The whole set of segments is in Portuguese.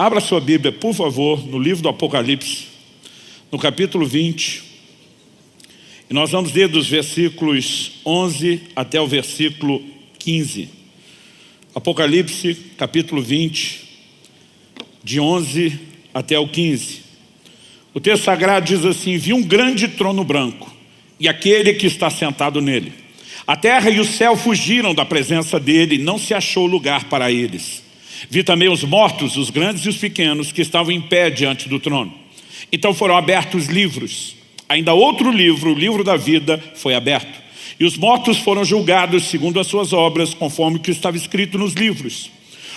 Abra sua Bíblia, por favor, no livro do Apocalipse, no capítulo 20. E nós vamos ler dos versículos 11 até o versículo 15. Apocalipse, capítulo 20, de 11 até o 15. O texto sagrado diz assim: vi um grande trono branco, e aquele que está sentado nele. A terra e o céu fugiram da presença dele, e não se achou lugar para eles. Vi também os mortos, os grandes e os pequenos, que estavam em pé diante do trono. Então foram abertos livros. Ainda outro livro, o livro da vida, foi aberto. E os mortos foram julgados segundo as suas obras, conforme o que estava escrito nos livros.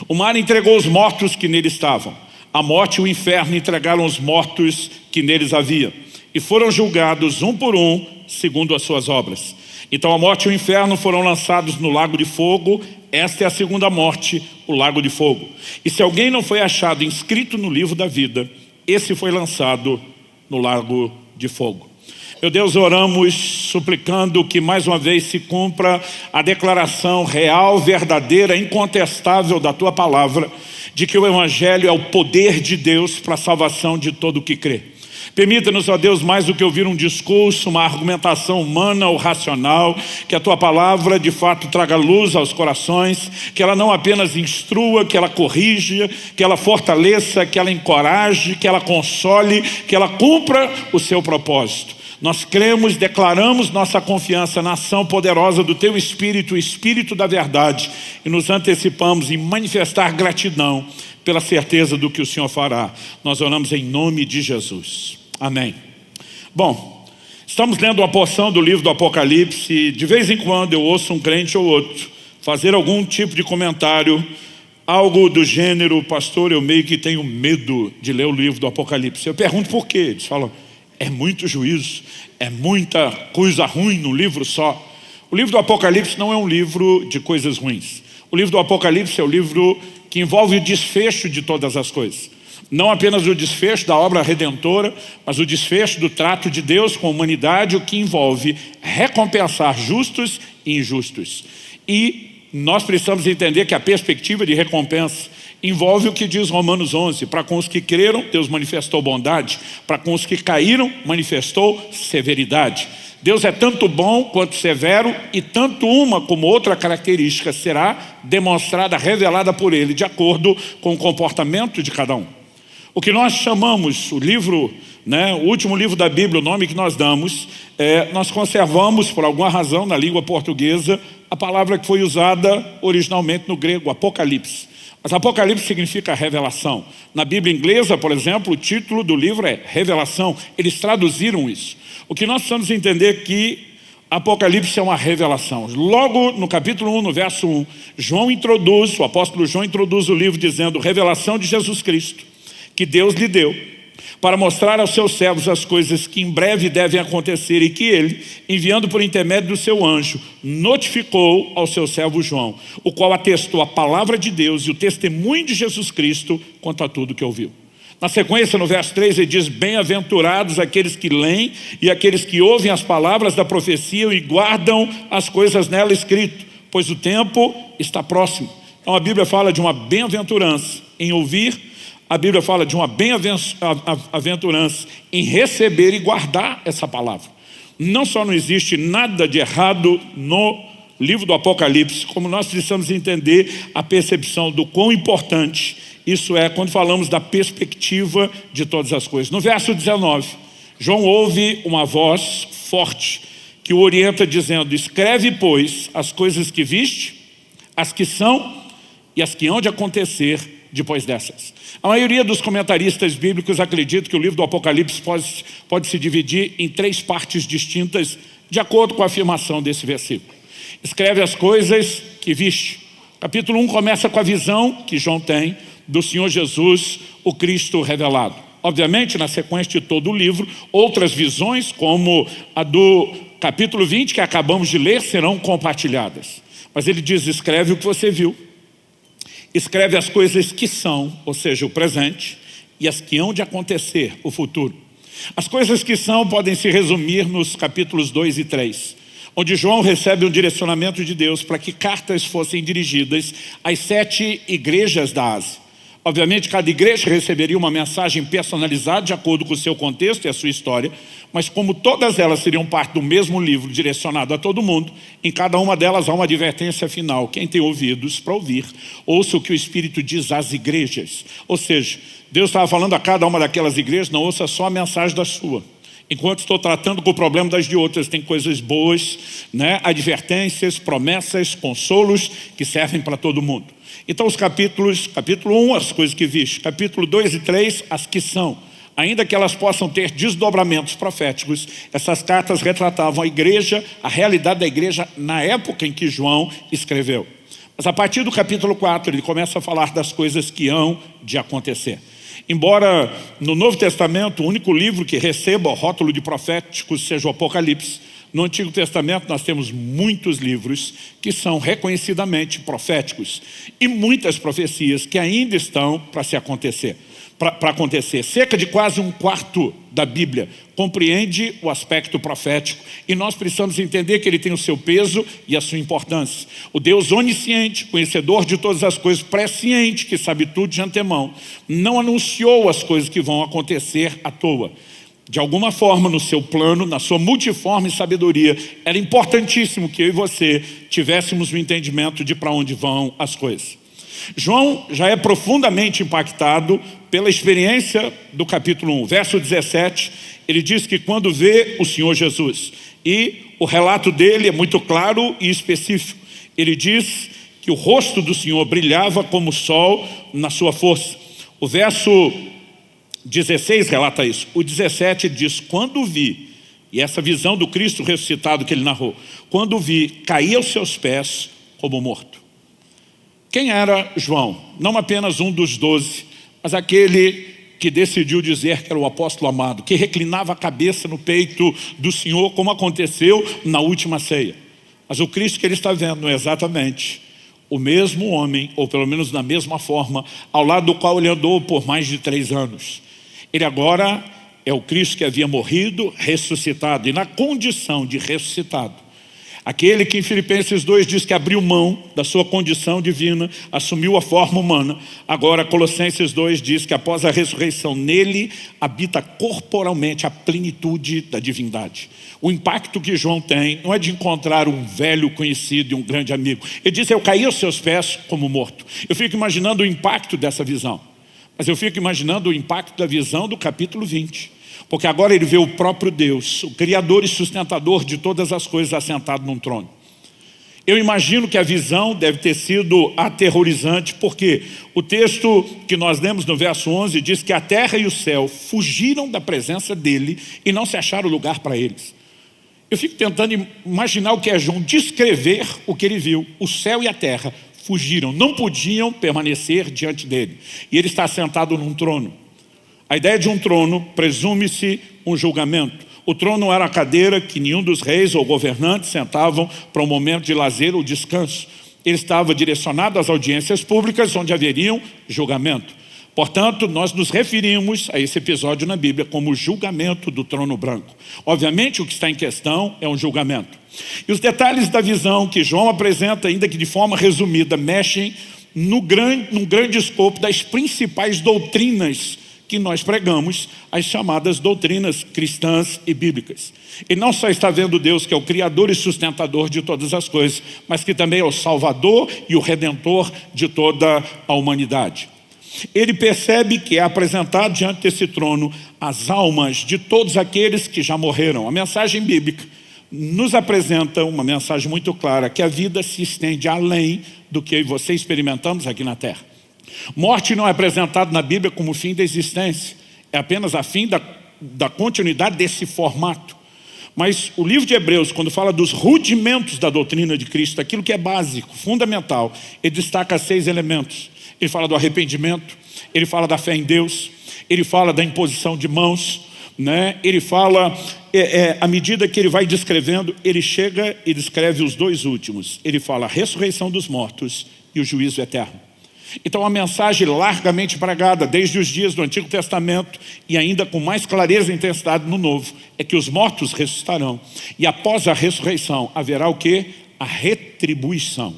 O mar entregou os mortos que nele estavam. A morte e o inferno entregaram os mortos que neles havia. E foram julgados um por um, segundo as suas obras. Então a morte e o inferno foram lançados no lago de fogo. Esta é a segunda morte, o lago de fogo. E se alguém não foi achado inscrito no livro da vida, esse foi lançado no lago de fogo. Meu Deus, oramos suplicando que mais uma vez se cumpra a declaração real, verdadeira, incontestável da Tua palavra, de que o Evangelho é o poder de Deus para a salvação de todo o que crê. Permita-nos, ó Deus, mais do que ouvir um discurso, uma argumentação humana ou racional, que a Tua palavra de fato traga luz aos corações, que ela não apenas instrua, que ela corrija, que ela fortaleça, que ela encoraje, que ela console, que ela cumpra o seu propósito. Nós cremos, declaramos nossa confiança na ação poderosa do Teu Espírito, o Espírito da verdade, e nos antecipamos em manifestar gratidão pela certeza do que o Senhor fará. Nós oramos em nome de Jesus. Amém. Bom, estamos lendo uma porção do livro do Apocalipse e de vez em quando eu ouço um crente ou outro fazer algum tipo de comentário, algo do gênero: pastor, eu meio que tenho medo de ler o livro do Apocalipse. Eu pergunto por quê. Eles falam: é muito juízo, é muita coisa ruim num livro só. O livro do Apocalipse não é um livro de coisas ruins. O livro do Apocalipse é o livro que envolve o desfecho de todas as coisas. Não apenas o desfecho da obra redentora, mas o desfecho do trato de Deus com a humanidade, o que envolve recompensar justos e injustos. E nós precisamos entender que a perspectiva de recompensa envolve o que diz Romanos 11: para com os que creram, Deus manifestou bondade, para com os que caíram, manifestou severidade. Deus é tanto bom quanto severo, e tanto uma como outra característica será demonstrada, revelada por Ele, de acordo com o comportamento de cada um. O que nós chamamos, o livro, o último livro da Bíblia, o nome que nós damos, nós conservamos, por alguma razão, na língua portuguesa, a palavra que foi usada originalmente no grego, Apocalipse. Mas Apocalipse significa revelação. Na Bíblia inglesa, por exemplo, o título do livro é Revelação. Eles traduziram isso. O que nós precisamos entender é que Apocalipse é uma revelação. Logo no capítulo 1, no verso 1, o apóstolo João introduz o livro dizendo: revelação de Jesus Cristo, que Deus lhe deu, para mostrar aos seus servos as coisas que em breve devem acontecer, e que ele, enviando por intermédio do seu anjo, notificou ao seu servo João, o qual atestou a palavra de Deus e o testemunho de Jesus Cristo quanto a tudo que ouviu. Na sequência, no verso 3, ele diz: bem-aventurados aqueles que leem e aqueles que ouvem as palavras da profecia e guardam as coisas nela escritas, pois o tempo está próximo. Então a Bíblia fala de uma bem-aventurança em ouvir, a Bíblia fala de uma bem-aventurança em receber e guardar essa palavra. Não só não existe nada de errado no livro do Apocalipse, como nós precisamos entender a percepção do quão importante isso é quando falamos da perspectiva de todas as coisas. No verso 19, João ouve uma voz forte que o orienta dizendo: escreve, pois, as coisas que viste, as que são e as que hão de acontecer depois dessas. A maioria dos comentaristas bíblicos acredita que o livro do Apocalipse pode se dividir em 3 partes distintas, de acordo com a afirmação desse versículo. Escreve as coisas que viste. Capítulo 1 começa com a visão que João tem do Senhor Jesus, o Cristo revelado. Obviamente, na sequência de todo o livro, outras visões, como a do capítulo 20, que acabamos de ler, serão compartilhadas. Mas ele diz: escreve o que você viu. Escreve as coisas que são, ou seja, o presente, e as que hão de acontecer, o futuro. As coisas que são podem se resumir nos capítulos 2 e 3, onde João recebe um direcionamento de Deus para que cartas fossem dirigidas às 7 igrejas da Ásia. Obviamente, cada igreja receberia uma mensagem personalizada de acordo com o seu contexto e a sua história, mas como todas elas seriam parte do mesmo livro direcionado a todo mundo, em cada uma delas há uma advertência final. Quem tem ouvidos para ouvir, ouça o que o Espírito diz às igrejas. Ou seja, Deus estava falando a cada uma daquelas igrejas, não ouça só a mensagem da sua. Enquanto estou tratando com o problema das de outras, tem coisas boas, né? Advertências, promessas, consolos que servem para todo mundo. Então os capítulos, capítulo 1, as coisas que viste, capítulo 2 e 3, as que são. Ainda que elas possam ter desdobramentos proféticos, essas cartas retratavam a igreja, a realidade da igreja na época em que João escreveu. Mas a partir do capítulo 4, ele começa a falar das coisas que hão de acontecer. Embora no Novo Testamento o único livro que receba o rótulo de profético seja o Apocalipse, no Antigo Testamento nós temos muitos livros que são reconhecidamente proféticos e muitas profecias que ainda estão para acontecer. Cerca de quase um quarto da Bíblia compreende o aspecto profético e nós precisamos entender que ele tem o seu peso e a sua importância. O Deus onisciente, conhecedor de todas as coisas, presciente, que sabe tudo de antemão, não anunciou as coisas que vão acontecer à toa. De alguma forma, no seu plano, na sua multiforme sabedoria, era importantíssimo que eu e você tivéssemos o entendimento de para onde vão as coisas. João já é profundamente impactado pela experiência do capítulo 1. Verso 17, ele diz que quando vê o Senhor Jesus, e o relato dele é muito claro e específico. Ele diz que o rosto do Senhor brilhava como o sol na sua força. O verso 16 relata isso. O 17 diz, quando vi, e essa visão do Cristo ressuscitado que ele narrou, quando vi, caí aos seus pés como morto. Quem era João? Não apenas um dos 12, mas aquele que decidiu dizer que era o apóstolo amado, que reclinava a cabeça no peito do Senhor, como aconteceu na última ceia. Mas o Cristo que ele está vendo é exatamente o mesmo homem, ou pelo menos na mesma forma, ao lado do qual ele andou por mais de 3 anos. Ele agora é o Cristo que havia morrido, ressuscitado, e na condição de ressuscitado. Aquele que em Filipenses 2 diz que abriu mão da sua condição divina, assumiu a forma humana. Agora Colossenses 2 diz que após a ressurreição nele habita corporalmente a plenitude da divindade. O impacto que João tem não é de encontrar um velho conhecido e um grande amigo. Ele diz, eu caí aos seus pés como morto. Eu fico imaginando o impacto dessa visão. Mas eu fico imaginando o impacto da visão do capítulo 20. Porque agora ele vê o próprio Deus, o Criador e sustentador de todas as coisas, assentado num trono. Eu imagino que a visão deve ter sido aterrorizante, porque o texto que nós lemos no verso 11 diz que a terra e o céu fugiram da presença dele e não se acharam lugar para eles. Eu fico tentando imaginar o que é João descrever o que ele viu. O céu e a terra fugiram, não podiam permanecer diante dele. E ele está sentado num trono. A ideia de um trono presume-se um julgamento. O trono era a cadeira que nenhum dos reis ou governantes sentavam para um momento de lazer ou descanso. Ele estava direcionado às audiências públicas onde haveriam julgamento. Portanto, nós nos referimos a esse episódio na Bíblia como o julgamento do trono branco. Obviamente, o que está em questão é um julgamento. E os detalhes da visão que João apresenta, ainda que de forma resumida, mexem num grande escopo das principais doutrinas que nós pregamos, as chamadas doutrinas cristãs e bíblicas. Ele não só está vendo Deus que é o Criador e sustentador de todas as coisas, mas que também é o Salvador e o Redentor de toda a humanidade. Ele percebe que é apresentado diante desse trono as almas de todos aqueles que já morreram. A mensagem bíblica nos apresenta uma mensagem muito clara, que a vida se estende além do que eu e você experimentamos aqui na terra. Morte não é apresentado na Bíblia como o fim da existência, é apenas a fim da continuidade desse formato. Mas o livro de Hebreus, quando fala dos rudimentos da doutrina de Cristo, aquilo que é básico, fundamental, ele destaca 6 elementos. Ele fala do arrependimento, ele fala da fé em Deus, ele fala da imposição de mãos, né? Ele fala, à medida que ele vai descrevendo, ele chega e descreve os 2 últimos. Ele fala a ressurreição dos mortos e o juízo eterno. Então a mensagem largamente pregada desde os dias do Antigo Testamento e ainda com mais clareza e intensidade no Novo, é que os mortos ressuscitarão. E após a ressurreição haverá o quê? A retribuição.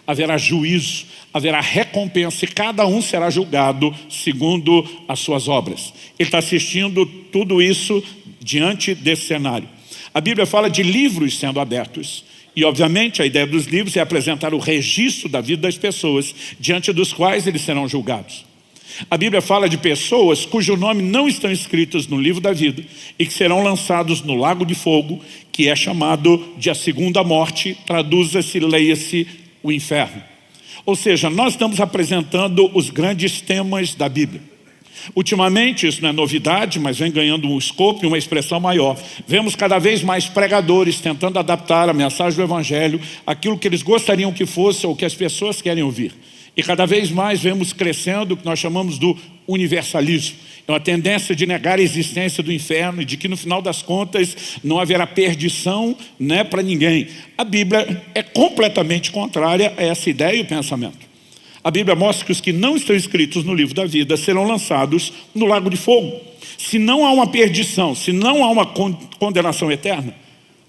haverá juízo, haverá recompensa e cada um será julgado segundo as suas obras. Ele está assistindo tudo isso diante desse cenário. A Bíblia fala de livros sendo abertos. E, obviamente, a ideia dos livros é apresentar o registro da vida das pessoas, diante dos quais eles serão julgados. A Bíblia fala de pessoas cujo nome não estão escritos no livro da vida e que serão lançados no lago de fogo, que é chamado de a segunda morte, traduza-se, leia-se, o inferno. Ou seja, nós estamos apresentando os grandes temas da Bíblia. Ultimamente, isso não é novidade, mas vem ganhando um escopo e uma expressão maior. Vemos cada vez mais pregadores tentando adaptar a mensagem do Evangelho àquilo que eles gostariam que fosse ou que as pessoas querem ouvir. E cada vez mais vemos crescendo o que nós chamamos do universalismo. É uma tendência de negar a existência do inferno e de que no final das contas não haverá perdição, para ninguém. A Bíblia é completamente contrária a essa ideia e pensamento. A Bíblia mostra que os que não estão escritos no livro da vida serão lançados no lago de fogo. Se não há uma perdição, se não há uma condenação eterna,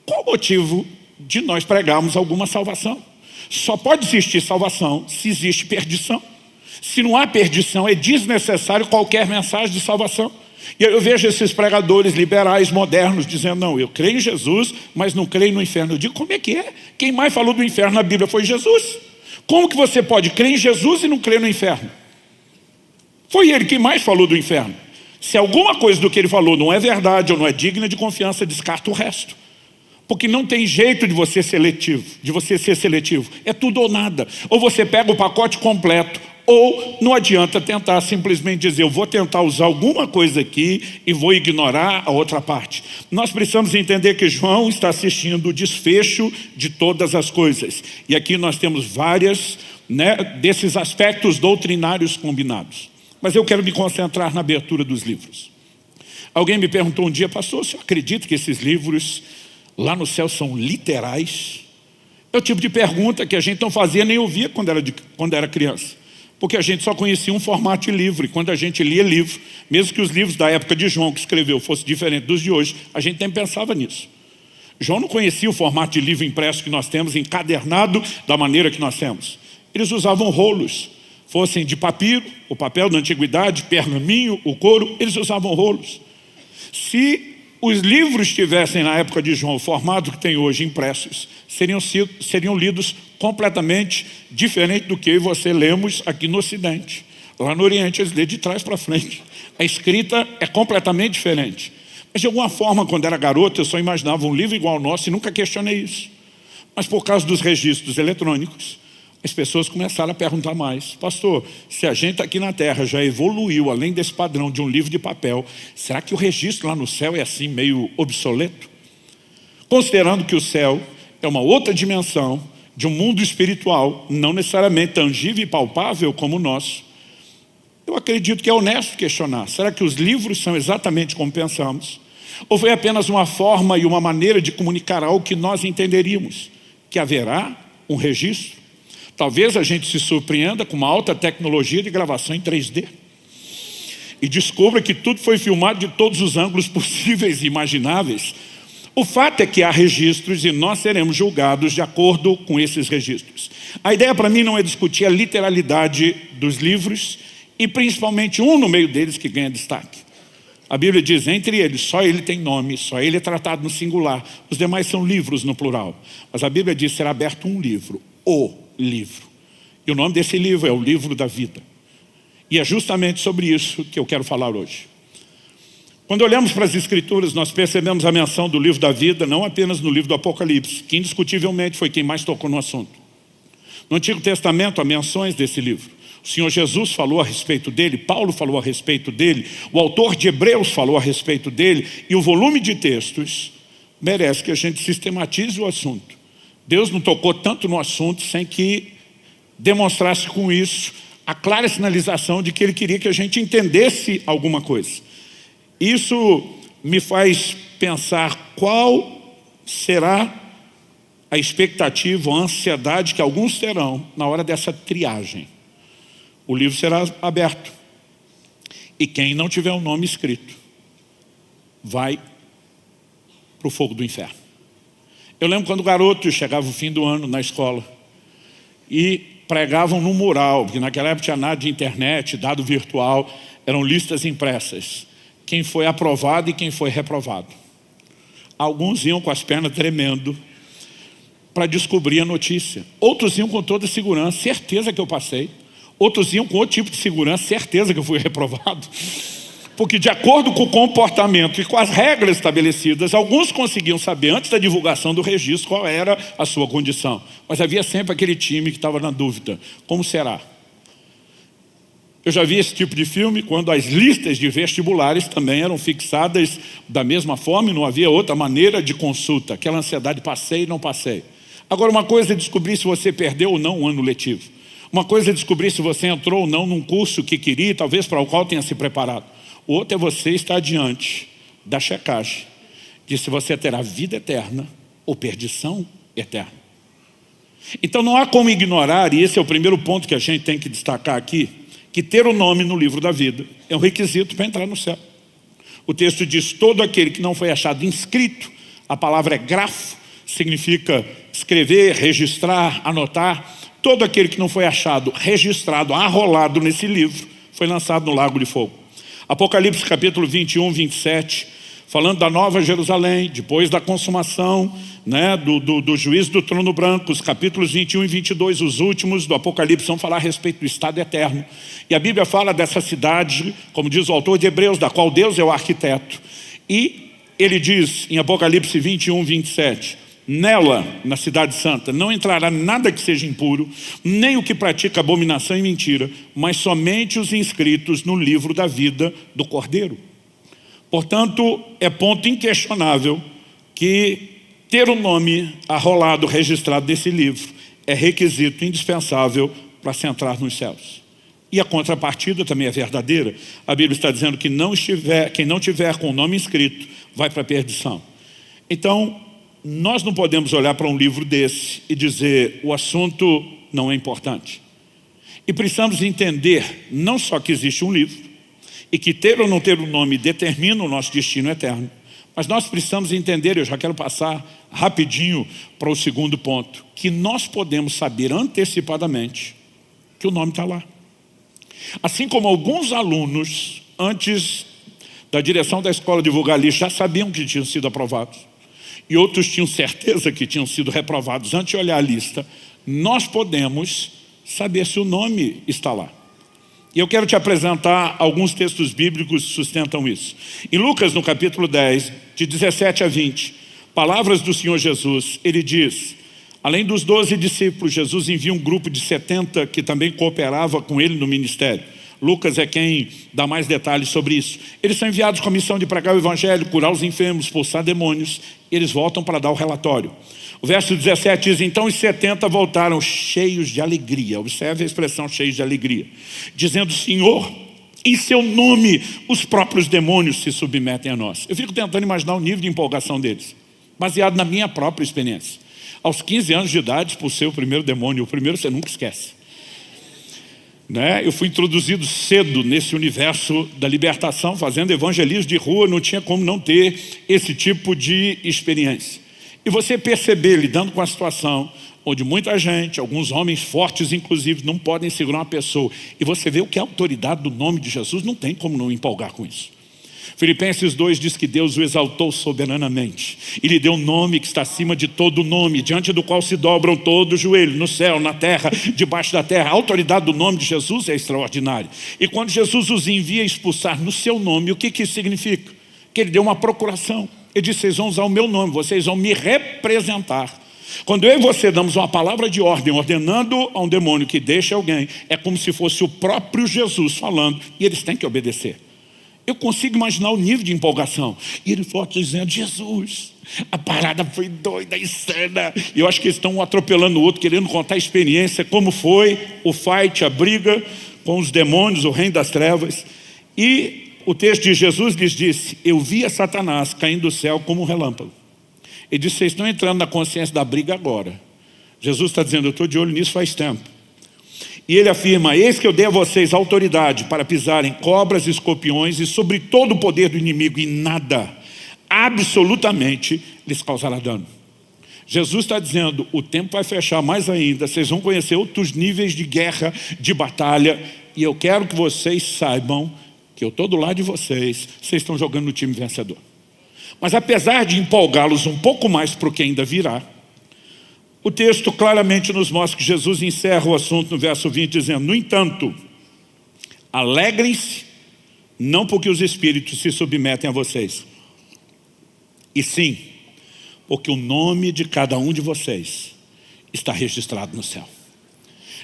qual o motivo de nós pregarmos alguma salvação? Só pode existir salvação se existe perdição. Se não há perdição, é desnecessário qualquer mensagem de salvação. E eu vejo esses pregadores liberais modernos dizendo, não, eu creio em Jesus, mas não creio no inferno. Eu digo, como é que é? Quem mais falou do inferno na Bíblia foi Jesus. Como que você pode crer em Jesus e não crer no inferno? Foi ele que mais falou do inferno. Se alguma coisa do que ele falou não é verdade ou não é digna de confiança, descarta o resto. Porque não tem jeito de você ser seletivo. É tudo ou nada. Ou você pega o pacote completo, ou não adianta tentar simplesmente dizer, eu vou tentar usar alguma coisa aqui e vou ignorar a outra parte. Nós precisamos entender que João está assistindo o desfecho de todas as coisas. E aqui nós temos várias desses aspectos doutrinários combinados. Mas eu quero me concentrar na abertura dos livros. Alguém me perguntou um dia, pastor, o senhor acredita que esses livros lá no céu são literais? É o tipo de pergunta que a gente não fazia nem ouvia quando era criança. Porque a gente só conhecia um formato de livro. E quando a gente lia livro, mesmo que os livros da época de João que escreveu fossem diferentes dos de hoje, a gente nem pensava nisso. João não conhecia o formato de livro impresso que nós temos, encadernado da maneira que nós temos. Eles usavam rolos, fossem de papiro, o papel da antiguidade, pergaminho, o couro, eles usavam rolos. Se os livros tivessem na época de João o formato que tem hoje impressos, seriam lidos completamente diferente do que eu e você lemos aqui no Ocidente. Lá no Oriente eles lêem de trás para frente. A escrita é completamente diferente. Mas de alguma forma, quando era garoto, eu só imaginava um livro igual ao nosso e nunca questionei isso. Mas por causa dos registros eletrônicos, as pessoas começaram a perguntar mais. Pastor, se a gente aqui na Terra já evoluiu além desse padrão de um livro de papel, será que o registro lá no céu é assim meio obsoleto? Considerando que o céu é uma outra dimensão de um mundo espiritual, não necessariamente tangível e palpável como o nosso, eu acredito que é honesto questionar. Será que os livros são exatamente como pensamos? Ou foi apenas uma forma e uma maneira de comunicar algo que nós entenderíamos? Que haverá um registro? Talvez a gente se surpreenda com uma alta tecnologia de gravação em 3D e descubra que tudo foi filmado de todos os ângulos possíveis e imagináveis. O fato é que há registros e nós seremos julgados de acordo com esses registros. A ideia para mim não é discutir a literalidade dos livros e principalmente um no meio deles que ganha destaque. A Bíblia diz, entre eles, só ele tem nome, só ele é tratado no singular. Os demais são livros no plural. Mas a Bíblia diz, será aberto um livro, o livro. E o nome desse livro é o livro da vida. E é justamente sobre isso que eu quero falar hoje. Quando olhamos para as Escrituras, nós percebemos a menção do livro da vida, não apenas no livro do Apocalipse, que indiscutivelmente foi quem mais tocou no assunto. No Antigo Testamento há menções desse livro. O Senhor Jesus falou a respeito dele, Paulo falou a respeito dele, o autor de Hebreus falou a respeito dele, e o volume de textos merece que a gente sistematize o assunto. Deus não tocou tanto no assunto sem que demonstrasse com isso a clara sinalização de que Ele queria que a gente entendesse alguma coisa. Isso me faz pensar qual será a expectativa, a ansiedade que alguns terão na hora dessa triagem. O livro será aberto e quem não tiver o nome escrito vai para o fogo do inferno. Eu lembro quando garoto, chegava o fim do ano na escola, e pregavam no mural, porque naquela época tinha nada de internet, dado virtual, eram listas impressas. Quem foi aprovado e quem foi reprovado. Alguns iam com as pernas tremendo para descobrir a notícia. Outros iam com toda segurança, certeza que eu passei. Outros iam com outro tipo de segurança, certeza que eu fui reprovado. Porque de acordo com o comportamento e com as regras estabelecidas, alguns conseguiam saber antes da divulgação do registro qual era a sua condição. Mas havia sempre aquele time que estava na dúvida. Como será? Eu já vi esse tipo de filme quando as listas de vestibulares também eram fixadas da mesma forma e não havia outra maneira de consulta. Aquela ansiedade, passei ou não passei. Agora, uma coisa é descobrir se você perdeu ou não um ano letivo. Uma coisa é descobrir se você entrou ou não num curso que queria, talvez para o qual tenha se preparado. O outro é você estar diante da checagem de se você terá vida eterna ou perdição eterna. Então não há como ignorar, e esse é o primeiro ponto que a gente tem que destacar aqui, que ter o nome no livro da vida é um requisito para entrar no céu. O texto diz, todo aquele que não foi achado inscrito, a palavra é grafo, significa escrever, registrar, anotar. Todo aquele que não foi achado, registrado, arrolado nesse livro, foi lançado no lago de fogo. Apocalipse capítulo 21, 27, falando da nova Jerusalém, depois da consumação, do juízo do trono branco, os capítulos 21 e 22, os últimos do Apocalipse, vão falar a respeito do estado eterno. E a Bíblia fala dessa cidade, como diz o autor de Hebreus, da qual Deus é o arquiteto. E ele diz em Apocalipse 21, 27, nela, na cidade santa, não entrará nada que seja impuro, nem o que pratica abominação e mentira, mas somente os inscritos no livro da vida do Cordeiro. Portanto, é ponto inquestionável que ter o nome arrolado, registrado desse livro, é requisito indispensável para se entrar nos céus. E a contrapartida também é verdadeira. A Bíblia está dizendo que quem não tiver com o nome inscrito vai para a perdição. Então, nós não podemos olhar para um livro desse e dizer o assunto não é importante. E precisamos entender não só que existe um livro e que ter ou não ter o nome determina o nosso destino eterno, mas nós precisamos entender, eu já quero passar rapidinho para o segundo ponto, que nós podemos saber antecipadamente que o nome está lá. Assim como alguns alunos, antes da direção da escola divulgar a lista, já sabiam que tinham sido aprovados. E outros tinham certeza que tinham sido reprovados antes de olhar a lista, nós podemos saber se o nome está lá. E eu quero te apresentar alguns textos bíblicos que sustentam isso. Em Lucas, no capítulo 10, de 17 a 20, palavras do Senhor Jesus, ele diz, além dos 12 discípulos, Jesus envia um grupo de 70 que também cooperava com ele no ministério. Lucas é quem dá mais detalhes sobre isso. Eles são enviados com a missão de pregar o evangelho, curar os enfermos, expulsar demônios. E eles voltam para dar o relatório. O verso 17 diz, então os 70 voltaram cheios de alegria. Observe a expressão cheios de alegria. Dizendo, Senhor, em seu nome os próprios demônios se submetem a nós. Eu fico tentando imaginar o nível de empolgação deles. Baseado na minha própria experiência. Aos 15 anos de idade, expulsei o primeiro demônio. O primeiro você nunca esquece. Eu fui introduzido cedo nesse universo da libertação, fazendo evangelismo de rua, não tinha como não ter esse tipo de experiência. E você perceber, lidando com a situação, onde muita gente, alguns homens fortes inclusive, não podem segurar uma pessoa, e você vê o que é a autoridade do nome de Jesus, não tem como não empolgar com isso. Filipenses 2 diz que Deus o exaltou soberanamente e lhe deu um nome que está acima de todo nome, diante do qual se dobram todo o joelho, no céu, na terra, debaixo da terra. A autoridade do nome de Jesus é extraordinária. E quando Jesus os envia expulsar no seu nome, o que isso significa? Que ele deu uma procuração. Ele disse, vocês vão usar o meu nome, vocês vão me representar. Quando eu e você damos uma palavra de ordem, ordenando a um demônio que deixe alguém, é como se fosse o próprio Jesus falando, e eles têm que obedecer. Eu consigo imaginar o nível de empolgação. E ele forte dizendo, Jesus, a parada foi doida, insana. E eu acho que eles estão um atropelando o outro, querendo contar a experiência, como foi o fight, a briga com os demônios, o reino das trevas. E o texto de Jesus lhes disse, eu via Satanás caindo do céu como um relâmpago. Ele disse, vocês estão entrando na consciência da briga agora. Jesus está dizendo, eu estou de olho nisso faz tempo. E ele afirma, eis que eu dei a vocês autoridade para pisarem cobras e escorpiões e sobre todo o poder do inimigo, e nada, absolutamente, lhes causará dano. Jesus está dizendo, o tempo vai fechar mais ainda, vocês vão conhecer outros níveis de guerra, de batalha, e eu quero que vocês saibam que eu estou do lado de vocês, vocês estão jogando no time vencedor. Mas apesar de empolgá-los um pouco mais para o que ainda virá, o texto claramente nos mostra que Jesus encerra o assunto no verso 20, dizendo, no entanto, alegrem-se, não porque os espíritos se submetem a vocês, e sim, porque o nome de cada um de vocês está registrado no céu.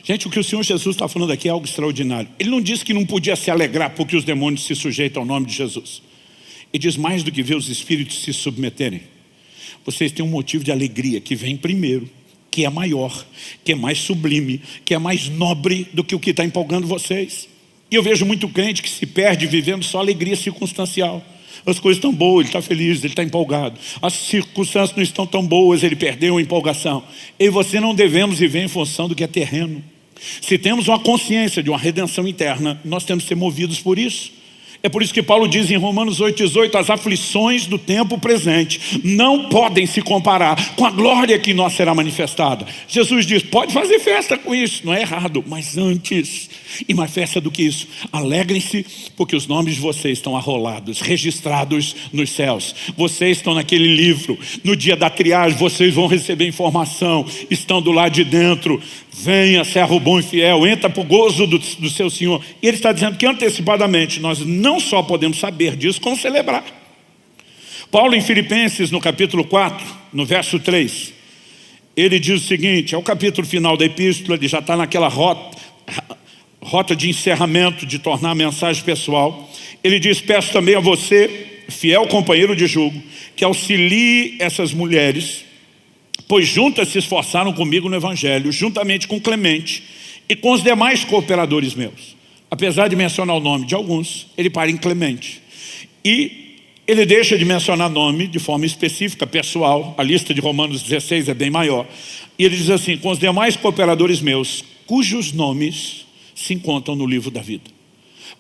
Gente, o que o Senhor Jesus está falando aqui é algo extraordinário. Ele não disse que não podia se alegrar porque os demônios se sujeitam ao nome de Jesus. Ele diz mais do que ver os espíritos se submeterem. Vocês têm um motivo de alegria que vem primeiro, que é maior, que é mais sublime, que é mais nobre do que o que está empolgando vocês. E eu vejo muito crente que se perde vivendo só alegria circunstancial. As coisas estão boas, ele está feliz, ele está empolgado. As circunstâncias não estão tão boas, ele perdeu a empolgação. Eu e você não devemos viver em função do que é terreno. Se temos uma consciência de uma redenção interna, nós temos que ser movidos por isso. É por isso que Paulo diz em Romanos 8,18, as aflições do tempo presente não podem se comparar com a glória que em nós será manifestada. Jesus diz, pode fazer festa com isso, não é errado, mas antes, e mais festa do que isso, alegrem-se porque os nomes de vocês estão arrolados, registrados nos céus. Vocês estão naquele livro, no dia da triagem vocês vão receber informação, estão do lado de dentro. Venha, servo bom e fiel, entra para o gozo do seu Senhor. E ele está dizendo que antecipadamente nós não só podemos saber disso, como celebrar. Paulo em Filipenses, no capítulo 4, no verso 3, ele diz o seguinte, é o capítulo final da epístola, ele já está naquela rota de encerramento, de tornar a mensagem pessoal. Ele diz, peço também a você, fiel companheiro de jugo, que auxilie essas mulheres, pois juntas se esforçaram comigo no Evangelho, juntamente com Clemente e com os demais cooperadores meus. Apesar de mencionar o nome de alguns, ele para em Clemente. E ele deixa de mencionar nome de forma específica, pessoal. A lista de Romanos 16 é bem maior. E ele diz assim, com os demais cooperadores meus, cujos nomes se encontram no livro da vida.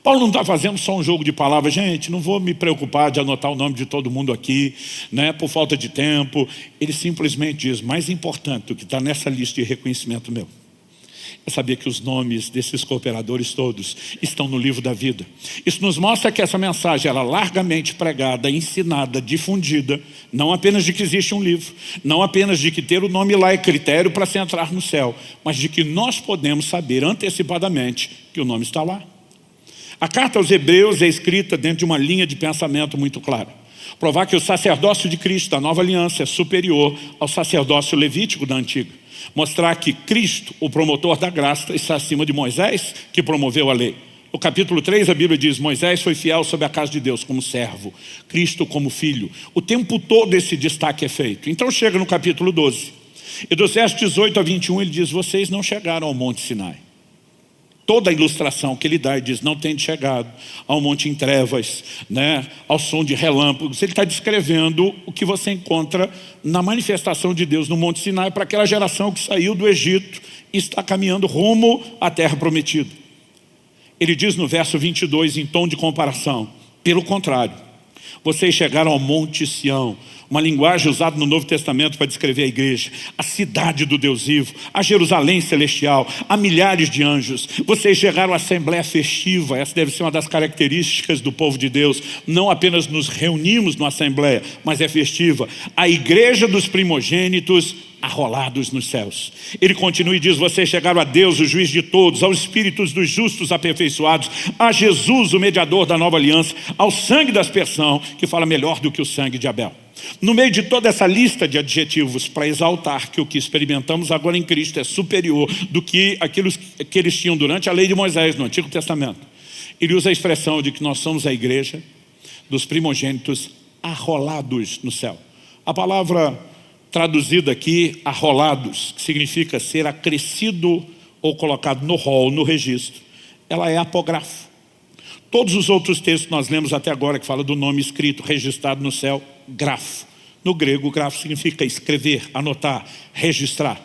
Paulo não está fazendo só um jogo de palavras, gente, não vou me preocupar de anotar o nome de todo mundo aqui, né, por falta de tempo. Ele simplesmente diz, mais importante do que está nessa lista de reconhecimento meu, é saber que os nomes desses cooperadores todos estão no livro da vida. Isso nos mostra que essa mensagem era largamente pregada, ensinada, difundida, não apenas de que existe um livro, não apenas de que ter o nome lá é critério para se entrar no céu, mas de que nós podemos saber antecipadamente que o nome está lá. A carta aos Hebreus é escrita dentro de uma linha de pensamento muito clara. Provar que o sacerdócio de Cristo da nova aliança é superior ao sacerdócio levítico da antiga. Mostrar que Cristo, o promotor da graça, está acima de Moisés, que promoveu a lei. No capítulo 3 a Bíblia diz, Moisés foi fiel sobre a casa de Deus como servo, Cristo como filho. O tempo todo esse destaque é feito. Então chega no capítulo 12. E dos versos 18 a 21 ele diz, vocês não chegaram ao Monte Sinai. Toda a ilustração que ele dá, ele diz, não tem chegado ao monte em trevas, né, ao som de relâmpagos. Ele está descrevendo o que você encontra na manifestação de Deus no Monte Sinai para aquela geração que saiu do Egito e está caminhando rumo à terra prometida. Ele diz no verso 22, em tom de comparação, pelo contrário, vocês chegaram ao Monte Sião, uma linguagem usada no Novo Testamento para descrever a igreja, a cidade do Deus vivo, a Jerusalém celestial, a milhares de anjos. Vocês chegaram à assembleia festiva, essa deve ser uma das características do povo de Deus. Não apenas nos reunimos numa assembleia, mas é festiva. A igreja dos primogênitos arrolados nos céus. Ele continua e diz, vocês chegaram a Deus, o juiz de todos, aos espíritos dos justos aperfeiçoados, a Jesus, o mediador da nova aliança, ao sangue da aspersão, que fala melhor do que o sangue de Abel. No meio de toda essa lista de adjetivos para exaltar que o que experimentamos agora em Cristo é superior do que aquilo que eles tinham durante a lei de Moisés no Antigo Testamento, ele usa a expressão de que nós somos a igreja dos primogênitos arrolados no céu. A palavra traduzida aqui, arrolados, que significa ser acrescido ou colocado no rol, no registro, ela é apógrafo. Todos os outros textos que nós lemos até agora, que fala do nome escrito, registrado no céu, grafo. No grego, grafo significa escrever, anotar, registrar.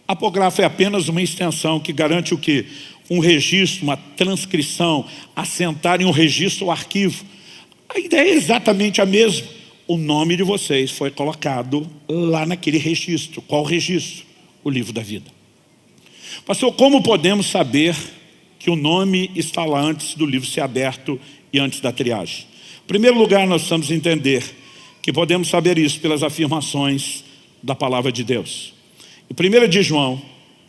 Apógrafo é apenas uma extensão que garante o quê? Um registro, uma transcrição, assentar em um registro ou arquivo. A ideia é exatamente a mesma. o nome de vocês foi colocado lá naquele registro. Qual registro? O livro da vida. Pastor, como podemos saber que o nome está lá antes do livro ser aberto e antes da triagem? Em primeiro lugar, nós precisamos entender que podemos saber isso pelas afirmações da palavra de Deus. Em 1 de João,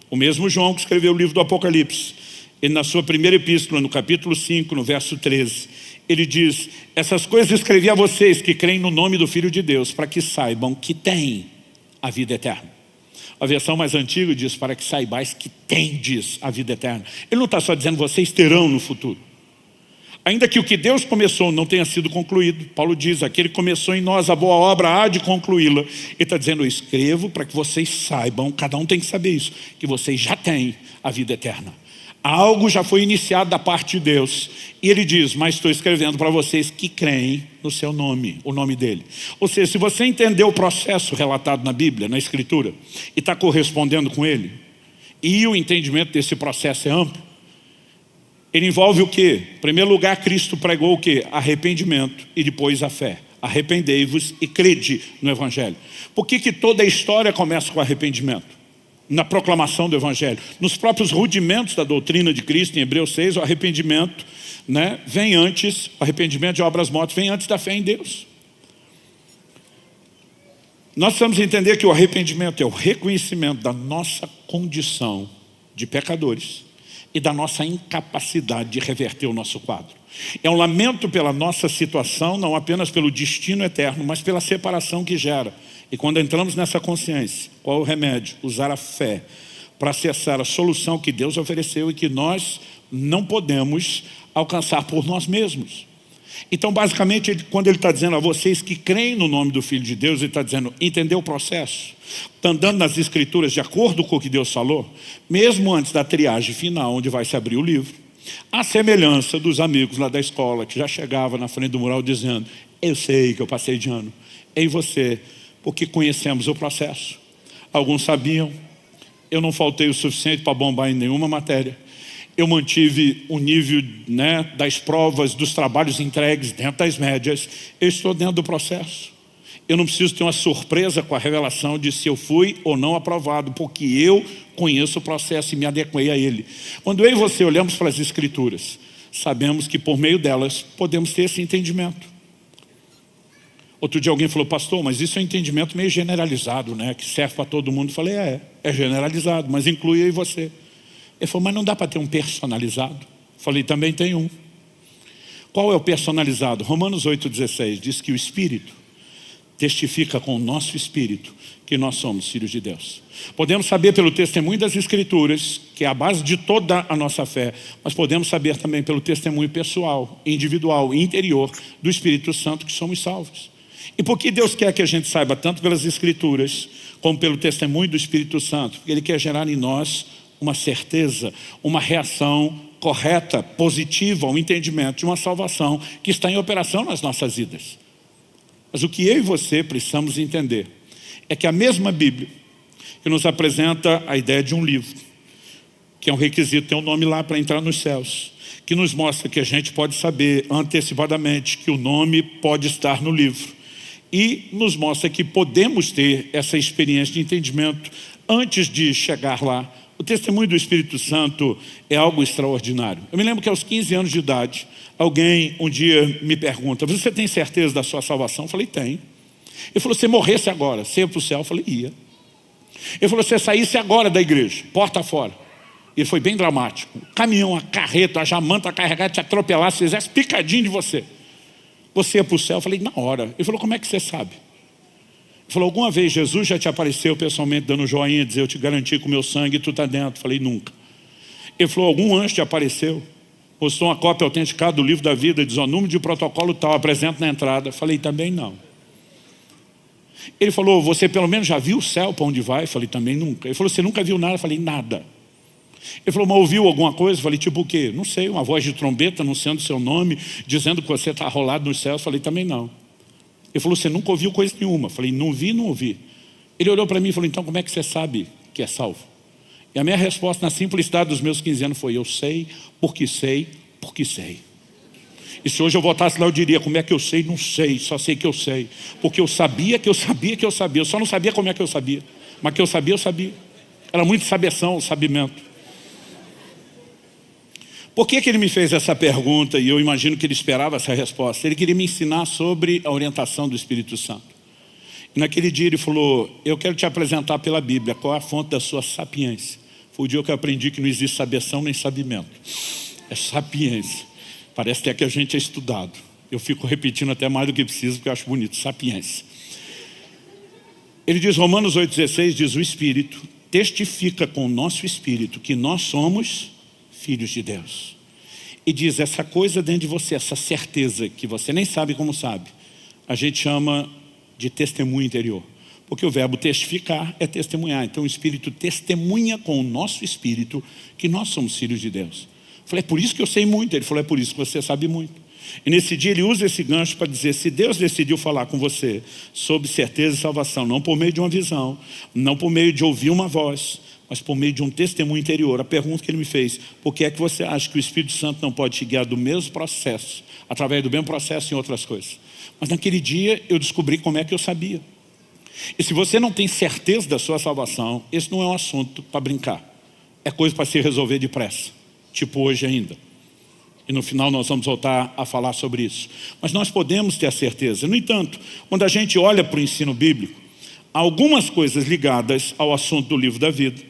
o mesmo João que escreveu o livro do Apocalipse, ele na sua primeira epístola, no capítulo 5, no verso 13, ele diz: essas coisas escrevi a vocês que creem no nome do Filho de Deus, para que saibam que têm a vida eterna. A versão mais antiga diz: para que saibais que tendes a vida eterna. Ele não está só dizendo vocês terão no futuro. Ainda que o que Deus começou não tenha sido concluído, Paulo diz: aquele que começou em nós a boa obra há de concluí-la. Ele está dizendo: eu escrevo para que vocês saibam, cada um tem que saber isso, que vocês já têm a vida eterna. Algo já foi iniciado da parte de Deus. E ele diz: mas estou escrevendo para vocês que creem no seu nome, o nome dele. Ou seja, se você entender o processo relatado na Bíblia, na Escritura, e está correspondendo com ele, e o entendimento desse processo é amplo, ele envolve o quê? Em primeiro lugar, Cristo pregou o quê? Arrependimento e depois a fé. Arrependei-vos e crede no Evangelho. Por que toda a história começa com arrependimento? Na proclamação do Evangelho. Nos próprios rudimentos da doutrina de Cristo, em Hebreus 6, o arrependimento, vem antes, o arrependimento de obras mortas vem antes da fé em Deus. Nós precisamos entender que o arrependimento é o reconhecimento da nossa condição de pecadores e da nossa incapacidade de reverter o nosso quadro. É um lamento pela nossa situação, não apenas pelo destino eterno, mas pela separação que gera. E quando entramos nessa consciência, qual é o remédio? Usar a fé para acessar a solução que Deus ofereceu e que nós não podemos alcançar por nós mesmos. Então, basicamente, quando ele está dizendo a vocês que creem no nome do Filho de Deus, ele está dizendo: entendeu o processo? Está andando nas Escrituras de acordo com o que Deus falou? Mesmo antes da triagem final, onde vai se abrir o livro, a semelhança dos amigos lá da escola, que já chegava na frente do mural dizendo: eu sei que eu passei de ano. Em você, porque conhecemos o processo. Alguns sabiam, eu não faltei o suficiente para bombar em nenhuma matéria. Eu mantive o nível das provas, dos trabalhos entregues dentro das médias. Eu estou dentro do processo. Eu não preciso ter uma surpresa com a revelação de se eu fui ou não aprovado, porque eu conheço o processo e me adequei a ele. Quando eu e você olhamos para as Escrituras, sabemos que por meio delas podemos ter esse entendimento. Outro dia alguém falou: pastor, mas isso é um entendimento meio generalizado, que serve para todo mundo. Eu falei: é generalizado, mas inclui eu e você. Ele falou: mas não dá para ter um personalizado? Eu falei: também tem um. Qual é o personalizado? Romanos 8,16 diz que o Espírito testifica com o nosso espírito que nós somos filhos de Deus. Podemos saber pelo testemunho das Escrituras, que é a base de toda a nossa fé, mas podemos saber também pelo testemunho pessoal, individual e interior do Espírito Santo que somos salvos. E por que Deus quer que a gente saiba tanto pelas Escrituras como pelo testemunho do Espírito Santo? Porque Ele quer gerar em nós uma certeza, uma reação correta, positiva, um entendimento de uma salvação que está em operação nas nossas vidas. Mas o que eu e você precisamos entender é que a mesma Bíblia que nos apresenta a ideia de um livro, que é um requisito ter um nome lá para entrar nos céus, que nos mostra que a gente pode saber antecipadamente que o nome pode estar no livro, e nos mostra que podemos ter essa experiência de entendimento antes de chegar lá. O testemunho do Espírito Santo é algo extraordinário. Eu me lembro que aos 15 anos de idade, alguém um dia me pergunta: você tem certeza da sua salvação? Eu falei: tenho. Ele falou: se morresse agora, você ia para o céu? Eu falei: ia. Ele falou: se você saísse agora da igreja, porta fora. Ele foi bem dramático. O caminhão, a carreta, a jamanta carregada te atropelasse, se fizesse picadinho de você, você ia para o céu? Eu falei: na hora. Ele falou: como é que você sabe? Ele falou: alguma vez Jesus já te apareceu pessoalmente dando joinha, dizer: eu te garanti com o meu sangue e tu está dentro? Eu falei: nunca. Ele falou: algum anjo te apareceu? Mostrou uma cópia autenticada do livro da vida, diz: o número de protocolo tal, apresenta na entrada. Eu falei: também não. Ele falou: você pelo menos já viu o céu para onde vai? Eu falei: também nunca. Ele falou: você nunca viu nada? Eu falei: nada. Ele falou: mas ouviu alguma coisa? Eu falei: tipo o quê? Não sei, uma voz de trombeta anunciando seu nome, dizendo que você está rolado nos céus. Eu falei: também não. Ele falou: você nunca ouviu coisa nenhuma? Eu falei: não vi, não ouvi. Ele olhou para mim e falou: então como é que você sabe que é salvo? E a minha resposta, na simplicidade dos meus 15 anos, foi: eu sei, porque sei, porque sei. E se hoje eu voltasse lá, eu diria, como é que eu sei? Não sei, só sei que eu sei. Porque eu sabia que eu sabia que eu sabia. Eu só não sabia como é que eu sabia. Mas que eu sabia, eu sabia. Era muito sabeção, sabimento. Por que ele me fez essa pergunta? E eu imagino que ele esperava essa resposta. Ele queria me ensinar sobre a orientação do Espírito Santo. E naquele dia ele falou, eu quero te apresentar pela Bíblia qual é a fonte da sua sapiência. Foi o dia que eu aprendi que não existe sabeção nem sabimento. É sapiência. Parece até que a gente é estudado. Eu fico repetindo até mais do que preciso, porque eu acho bonito. Sapiência. Ele diz, Romanos 8,16, diz, o Espírito testifica com o nosso Espírito que nós somos filhos de Deus. E diz, essa coisa dentro de você, essa certeza que você nem sabe como sabe, a gente chama de testemunho interior. Porque o verbo testificar é testemunhar. Então o Espírito testemunha com o nosso Espírito que nós somos filhos de Deus. Eu falei, é por isso que eu sei muito. Ele falou, é por isso que você sabe muito. E nesse dia ele usa esse gancho para dizer, se Deus decidiu falar com você sobre certeza e salvação, não por meio de uma visão, não por meio de ouvir uma voz, mas por meio de um testemunho interior. A pergunta que ele me fez, por que é que você acha que o Espírito Santo não pode te guiar do mesmo processo, através do mesmo processo em outras coisas? Mas naquele dia eu descobri como é que eu sabia. E se você não tem certeza da sua salvação, esse não é um assunto para brincar. É coisa para se resolver depressa, tipo hoje ainda. E no final nós vamos voltar a falar sobre isso. Mas nós podemos ter a certeza. No entanto, quando a gente olha para o ensino bíblico, há algumas coisas ligadas ao assunto do livro da vida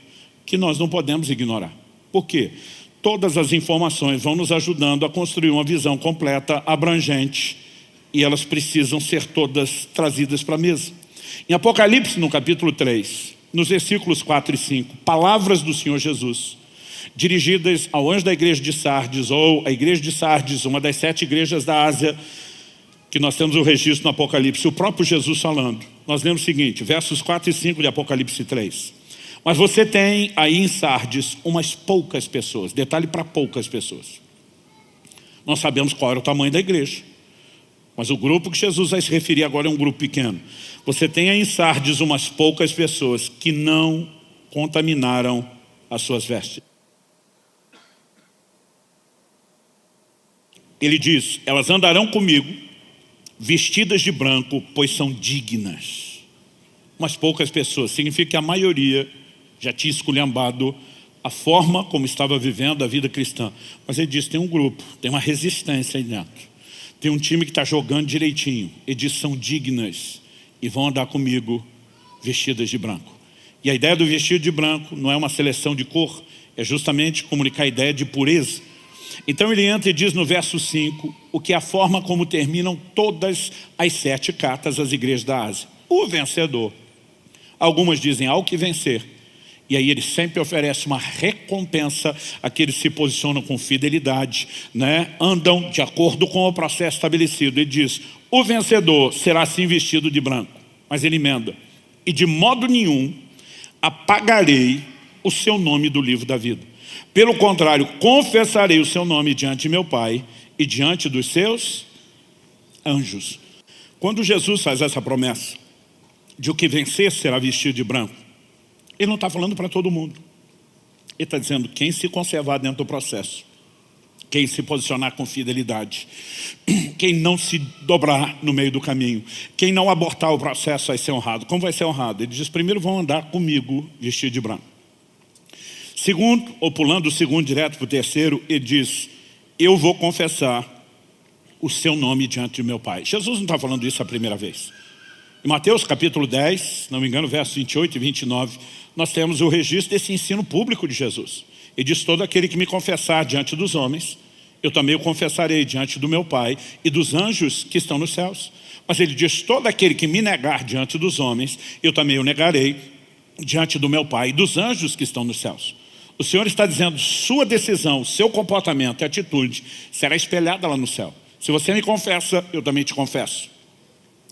que nós não podemos ignorar. Por quê? Todas as informações vão nos ajudando a construir uma visão completa, abrangente, e elas precisam ser todas trazidas para a mesa. Em Apocalipse, no capítulo 3, nos versículos 4 e 5, palavras do Senhor Jesus, dirigidas ao anjo da igreja de Sardes, ou a igreja de Sardes, uma das 7 igrejas da Ásia, que nós temos o registro no Apocalipse, o próprio Jesus falando. Nós lemos o seguinte, versos 4 e 5 de Apocalipse 3. Mas você tem aí em Sardes umas poucas pessoas, detalhe para poucas pessoas. Nós sabemos qual era o tamanho da igreja, mas o grupo que Jesus vai se referir agora é um grupo pequeno. Você tem aí em Sardes umas poucas pessoas que não contaminaram as suas vestes. Ele diz, elas andarão comigo, vestidas de branco, pois são dignas. Umas poucas pessoas, significa que a maioria já tinha esculhambado a forma como estava vivendo a vida cristã. Mas ele diz, tem um grupo, tem uma resistência aí dentro. Tem um time que está jogando direitinho. Ele diz, são dignas e vão andar comigo vestidas de branco. E a ideia do vestido de branco não é uma seleção de cor, é justamente comunicar a ideia de pureza. Então ele entra e diz no verso 5, o que é a forma como terminam todas as 7 cartas às igrejas da Ásia. O vencedor. Algumas dizem, ao que vencer. E aí ele sempre oferece uma recompensa àqueles que se posicionam com fidelidade, né? Andam de acordo com o processo estabelecido. Ele diz, o vencedor será assim vestido de branco. Mas ele emenda, e de modo nenhum apagarei o seu nome do livro da vida. Pelo contrário, confessarei o seu nome diante de meu Pai e diante dos seus anjos. Quando Jesus faz essa promessa de o que vencer será vestido de branco, ele não está falando para todo mundo. Ele está dizendo quem se conservar dentro do processo, quem se posicionar com fidelidade, quem não se dobrar no meio do caminho, quem não abortar o processo vai ser honrado. Como vai ser honrado? Ele diz, primeiro vão andar comigo vestido de branco. Segundo, ou pulando o segundo direto para o terceiro, ele diz, eu vou confessar o seu nome diante de meu Pai. Jesus não está falando isso a primeira vez. Em Mateus capítulo 10, se não me engano, versos 28 e 29, nós temos o registro desse ensino público de Jesus. Ele diz, todo aquele que me confessar diante dos homens, eu também o confessarei diante do meu Pai e dos anjos que estão nos céus. Mas ele diz, todo aquele que me negar diante dos homens, eu também o negarei diante do meu Pai e dos anjos que estão nos céus. O Senhor está dizendo, sua decisão, seu comportamento e atitude será espelhada lá no céu. Se você me confessa, eu também te confesso.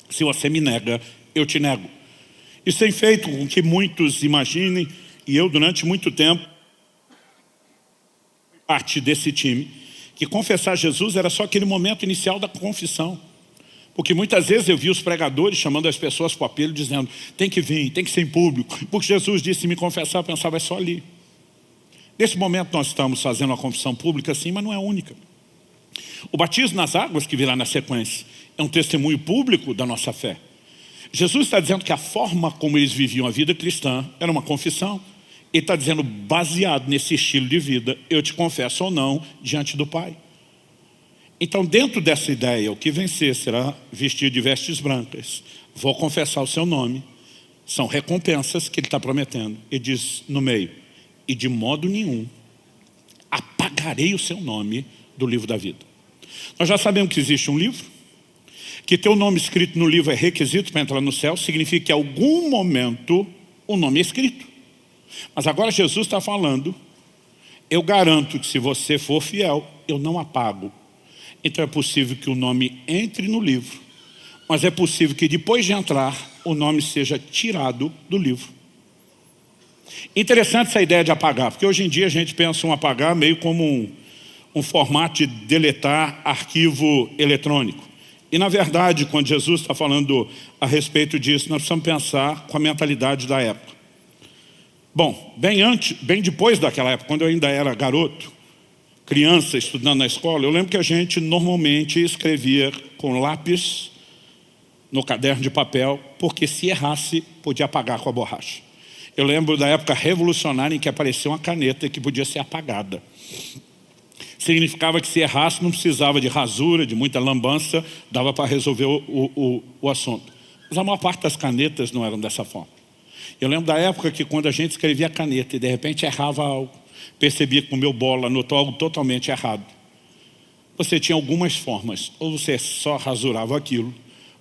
Se você me nega, eu te nego. Isso tem feito com que muitos imaginem, e eu durante muito tempo, parte desse time, que confessar Jesus era só aquele momento inicial da confissão. Porque muitas vezes eu vi os pregadores chamando as pessoas para o apelo, dizendo, tem que vir, tem que ser em público. Porque Jesus disse, se me confessar, eu pensava, é só ali. Nesse momento nós estamos fazendo uma confissão pública sim, mas não é única. O batismo nas águas, que virá na sequência, é um testemunho público da nossa fé. Jesus está dizendo que a forma como eles viviam a vida cristã era uma confissão. Ele está dizendo, baseado nesse estilo de vida, eu te confesso ou não diante do Pai. Então, dentro dessa ideia, o que vencer será vestido de vestes brancas. Vou confessar o seu nome. São recompensas que ele está prometendo. Ele diz no meio, e de modo nenhum apagarei o seu nome do livro da vida. Nós já sabemos que existe um livro, que ter o nome escrito no livro é requisito para entrar no céu, significa que em algum momento o nome é escrito. Mas agora Jesus está falando, eu garanto que se você for fiel, eu não apago. Então é possível que o nome entre no livro, mas é possível que depois de entrar, o nome seja tirado do livro. Interessante essa ideia de apagar, porque hoje em dia a gente pensa em apagar meio como um formato de deletar arquivo eletrônico. E na verdade, quando Jesus está falando a respeito disso, nós precisamos pensar com a mentalidade da época. Bom, bem depois daquela época, quando eu ainda era garoto, criança estudando na escola, eu lembro que a gente normalmente escrevia com lápis no caderno de papel, porque se errasse, podia apagar com a borracha. Eu lembro da época revolucionária em que apareceu uma caneta que podia ser apagada. Significava que se errasse não precisava de rasura, de muita lambança, dava para resolver o assunto. Mas a maior parte das canetas não eram dessa forma. Eu lembro da época que quando a gente escrevia a caneta e de repente errava algo, percebia que comeu bola, anotou algo totalmente errado. Você tinha algumas formas, ou você só rasurava aquilo,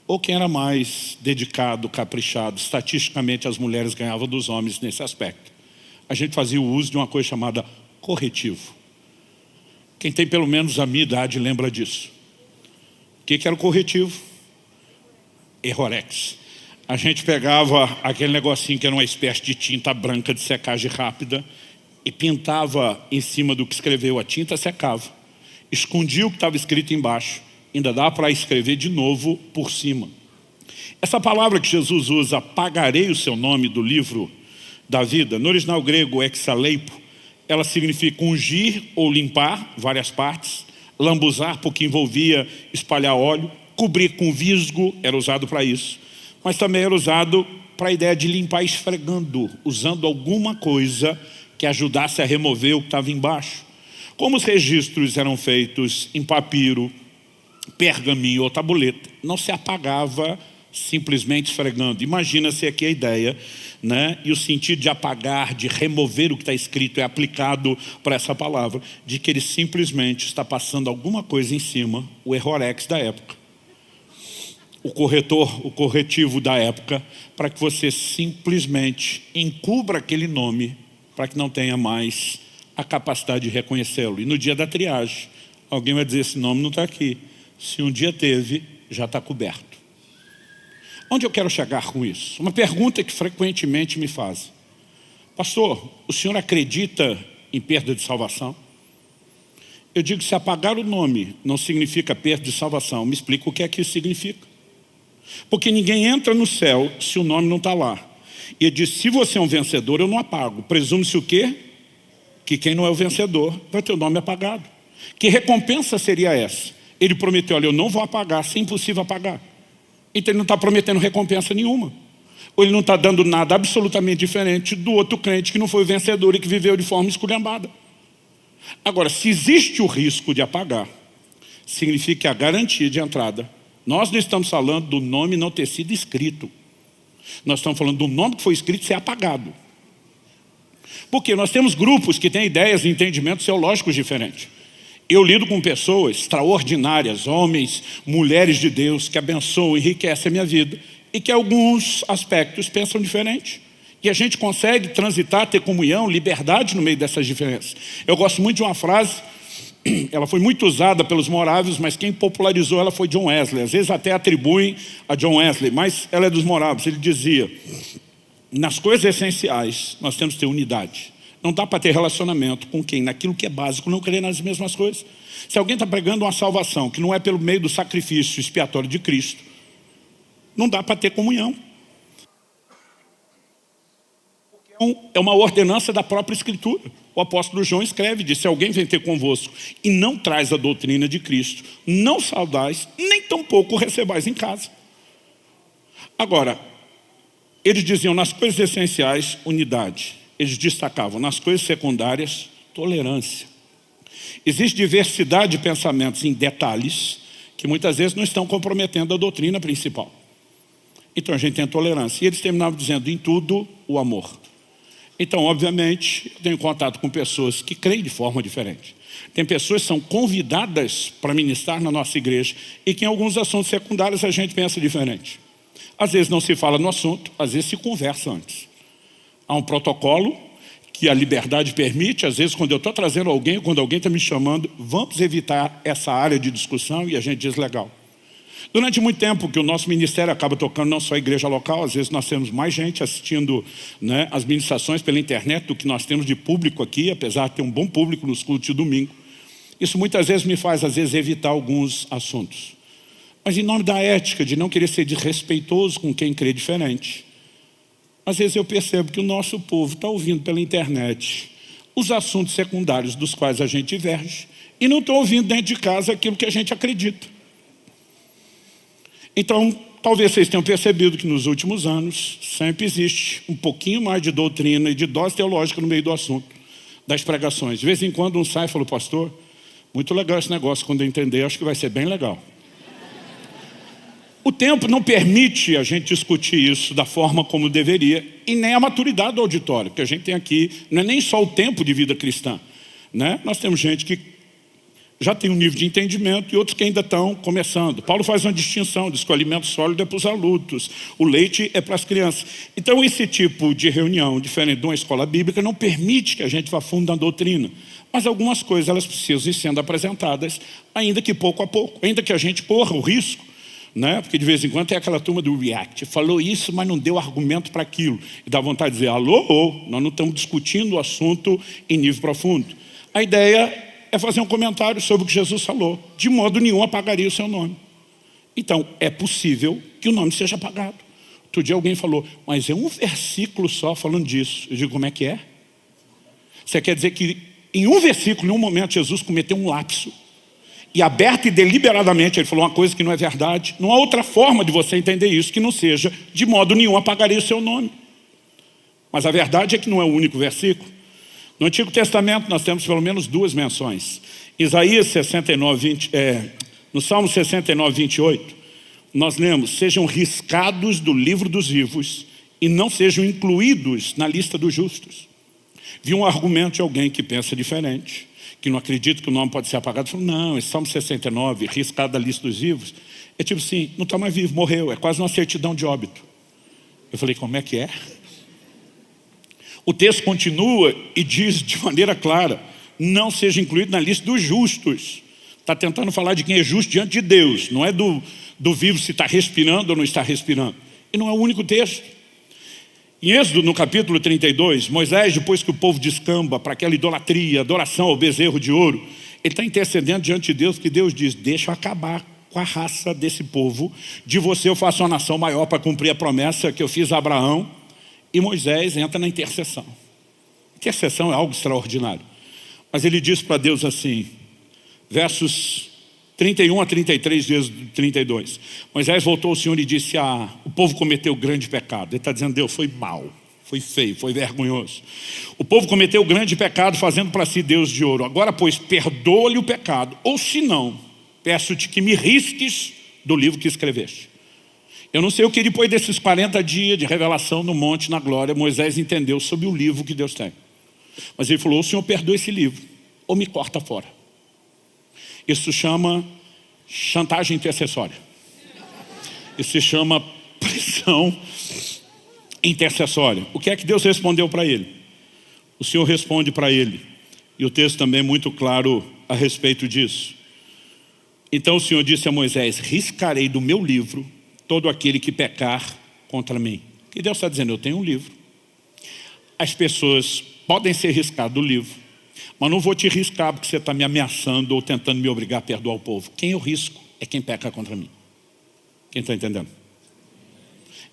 ou quem era mais dedicado, caprichado, estatisticamente as mulheres ganhavam dos homens nesse aspecto. A gente fazia o uso de uma coisa chamada corretivo. Quem tem pelo menos a minha idade lembra disso. O que era o corretivo? Errorex. A gente pegava aquele negocinho que era uma espécie de tinta branca de secagem rápida e pintava em cima do que escreveu. A tinta secava, escondia o que estava escrito embaixo, ainda dá para escrever de novo por cima. Essa palavra que Jesus usa, apagarei o seu nome do livro da vida, no original grego exaleipo, ela significa ungir ou limpar várias partes, lambuzar porque envolvia espalhar óleo, cobrir com visgo, era usado para isso, mas também era usado para a ideia de limpar esfregando, usando alguma coisa que ajudasse a remover o que estava embaixo. Como os registros eram feitos em papiro, pergaminho ou tabuleta, não se apagava simplesmente esfregando. Imagina-se aqui a ideia, né? E o sentido de apagar, de remover o que está escrito é aplicado para essa palavra, de que ele simplesmente está passando alguma coisa em cima, o errorex da época, o corretor, o corretivo da época, para que você simplesmente encubra aquele nome, para que não tenha mais a capacidade de reconhecê-lo. E no dia da triagem, alguém vai dizer, esse nome não está aqui. Se um dia teve, já está coberto. Onde eu quero chegar com isso? Uma pergunta que frequentemente me fazem. Pastor, o senhor acredita em perda de salvação? Eu digo, se apagar o nome não significa perda de salvação, me explica o que é que isso significa. Porque ninguém entra no céu se o nome não está lá. E ele diz, se você é um vencedor, eu não apago. Presume-se o quê? Que quem não é o vencedor vai ter o nome apagado. Que recompensa seria essa? Ele prometeu, olha, eu não vou apagar, se é impossível apagar. Então ele não está prometendo recompensa nenhuma. Ou ele não está dando nada absolutamente diferente do outro crente que não foi o vencedor e que viveu de forma esculhambada. Agora, se existe o risco de apagar, significa que a garantia de entrada, nós não estamos falando do nome não ter sido escrito. Nós estamos falando do nome que foi escrito ser apagado. Porque nós temos grupos que têm ideias e entendimentos teológicos diferentes. Eu lido com pessoas extraordinárias, homens, mulheres de Deus, que abençoam, enriquecem a minha vida, e que em alguns aspectos pensam diferente. E a gente consegue transitar, ter comunhão, liberdade no meio dessas diferenças. Eu gosto muito de uma frase, ela foi muito usada pelos morávios, mas quem popularizou ela foi John Wesley. Às vezes até atribuem a John Wesley, mas ela é dos morávios. Ele dizia, nas coisas essenciais, nós temos que ter unidade. Não dá para ter relacionamento com quem, naquilo que é básico, não crê nas mesmas coisas. Se alguém está pregando uma salvação que não é pelo meio do sacrifício expiatório de Cristo, não dá para ter comunhão. É uma ordenança da própria Escritura. O apóstolo João escreve, diz: se alguém vem ter convosco e não traz a doutrina de Cristo, não saudais, nem tampouco recebais em casa. Agora, eles diziam nas coisas essenciais, unidade. Eles destacavam nas coisas secundárias, tolerância. Existe diversidade de pensamentos em detalhes que muitas vezes não estão comprometendo a doutrina principal. Então a gente tem a tolerância. E eles terminavam dizendo: em tudo, o amor. Então, obviamente, eu tenho contato com pessoas que creem de forma diferente. Tem pessoas que são convidadas para ministrar na nossa igreja e que em alguns assuntos secundários a gente pensa diferente. Às vezes não se fala no assunto, às vezes se conversa antes. Há um protocolo que a liberdade permite. Às vezes, quando eu estou trazendo alguém, quando alguém está me chamando, vamos evitar essa área de discussão, e a gente diz: legal. Durante muito tempo que o nosso ministério acaba tocando não só a igreja local, às vezes nós temos mais gente assistindo, né, as ministrações pela internet do que nós temos de público aqui, apesar de ter um bom público nos cultos de domingo. Isso muitas vezes me faz, às vezes, evitar alguns assuntos. Mas em nome da ética, de não querer ser desrespeitoso com quem crê diferente, às vezes eu percebo que o nosso povo está ouvindo pela internet os assuntos secundários dos quais a gente diverge e não está ouvindo dentro de casa aquilo que a gente acredita. Então, talvez vocês tenham percebido que nos últimos anos sempre existe um pouquinho mais de doutrina e de dose teológica no meio do assunto, das pregações. De vez em quando um sai e fala: pastor, muito legal esse negócio, quando eu entender acho que vai ser bem legal. O tempo não permite a gente discutir isso da forma como deveria, e nem a maturidade do auditório, porque a gente tem aqui, não é nem só o tempo de vida cristã, né? Nós temos gente que já tem um nível de entendimento e outros que ainda estão começando. Paulo faz uma distinção, diz que o alimento sólido é para os adultos, o leite é para as crianças. Então esse tipo de reunião, diferente de uma escola bíblica, não permite que a gente vá fundo na doutrina. Mas algumas coisas elas precisam ir sendo apresentadas, ainda que pouco a pouco, ainda que a gente corra o risco, né? Porque de vez em quando tem aquela turma do React, falou isso, mas não deu argumento para aquilo. E dá vontade de dizer: alô, nós não estamos discutindo o assunto em nível profundo. A ideia é fazer um comentário sobre o que Jesus falou. De modo nenhum apagaria o seu nome. Então, é possível que o nome seja apagado. Outro dia alguém falou: mas é um versículo só falando disso. Eu digo: como é que é? Você quer dizer que em um versículo, em um momento, Jesus cometeu um lapso, e aberto e deliberadamente ele falou uma coisa que não é verdade? Não há outra forma de você entender isso que não seja: de modo nenhum apagaria o seu nome. Mas a verdade é que não é o único versículo. No Antigo Testamento nós temos pelo menos duas menções. Isaías 69, no Salmo 69, 28, nós lemos: sejam riscados do livro dos vivos e não sejam incluídos na lista dos justos. Vi um argumento de alguém que pensa diferente, que não acredita que o nome pode ser apagado. Falou: não, esse Salmo 69, riscado da lista dos vivos, é tipo assim, não está mais vivo, morreu, é quase uma certidão de óbito. Eu falei: como é que é? O texto continua e diz de maneira clara: não seja incluído na lista dos justos. Está tentando falar de quem é justo diante de Deus, não é do vivo se está respirando ou não está respirando. E não é o único texto. Em Êxodo, no capítulo 32, Moisés, depois que o povo descamba para aquela idolatria, adoração ao bezerro de ouro, ele está intercedendo diante de Deus, porque Deus diz: deixa eu acabar com a raça desse povo, de você eu faço uma nação maior para cumprir a promessa que eu fiz a Abraão. E Moisés entra na intercessão. Intercessão é algo extraordinário. Mas ele diz para Deus assim, versos 31 a 33, vezes 32. Moisés voltou ao Senhor e disse: o povo cometeu grande pecado. Ele está dizendo: Deus, foi mal, foi feio, foi vergonhoso. O povo cometeu grande pecado, fazendo para si Deus de ouro. Agora, pois, perdoa-lhe o pecado, ou se não, peço-te que me risques do livro que escreveste. Eu não sei o que depois desses 40 dias de revelação no monte, na glória, Moisés entendeu sobre o livro que Deus tem. Mas ele falou: o Senhor perdoa esse livro, ou me corta fora. Isso chama chantagem intercessória. Isso se chama pressão intercessória. O que é que Deus respondeu para ele? O Senhor responde para ele. E o texto também é muito claro a respeito disso. Então o Senhor disse a Moisés: riscarei do meu livro todo aquele que pecar contra mim. E Deus está dizendo: eu tenho um livro. As pessoas podem ser riscadas do livro, mas não vou te riscar porque você está me ameaçando ou tentando me obrigar a perdoar o povo. Quem eu risco é quem peca contra mim. Quem está entendendo?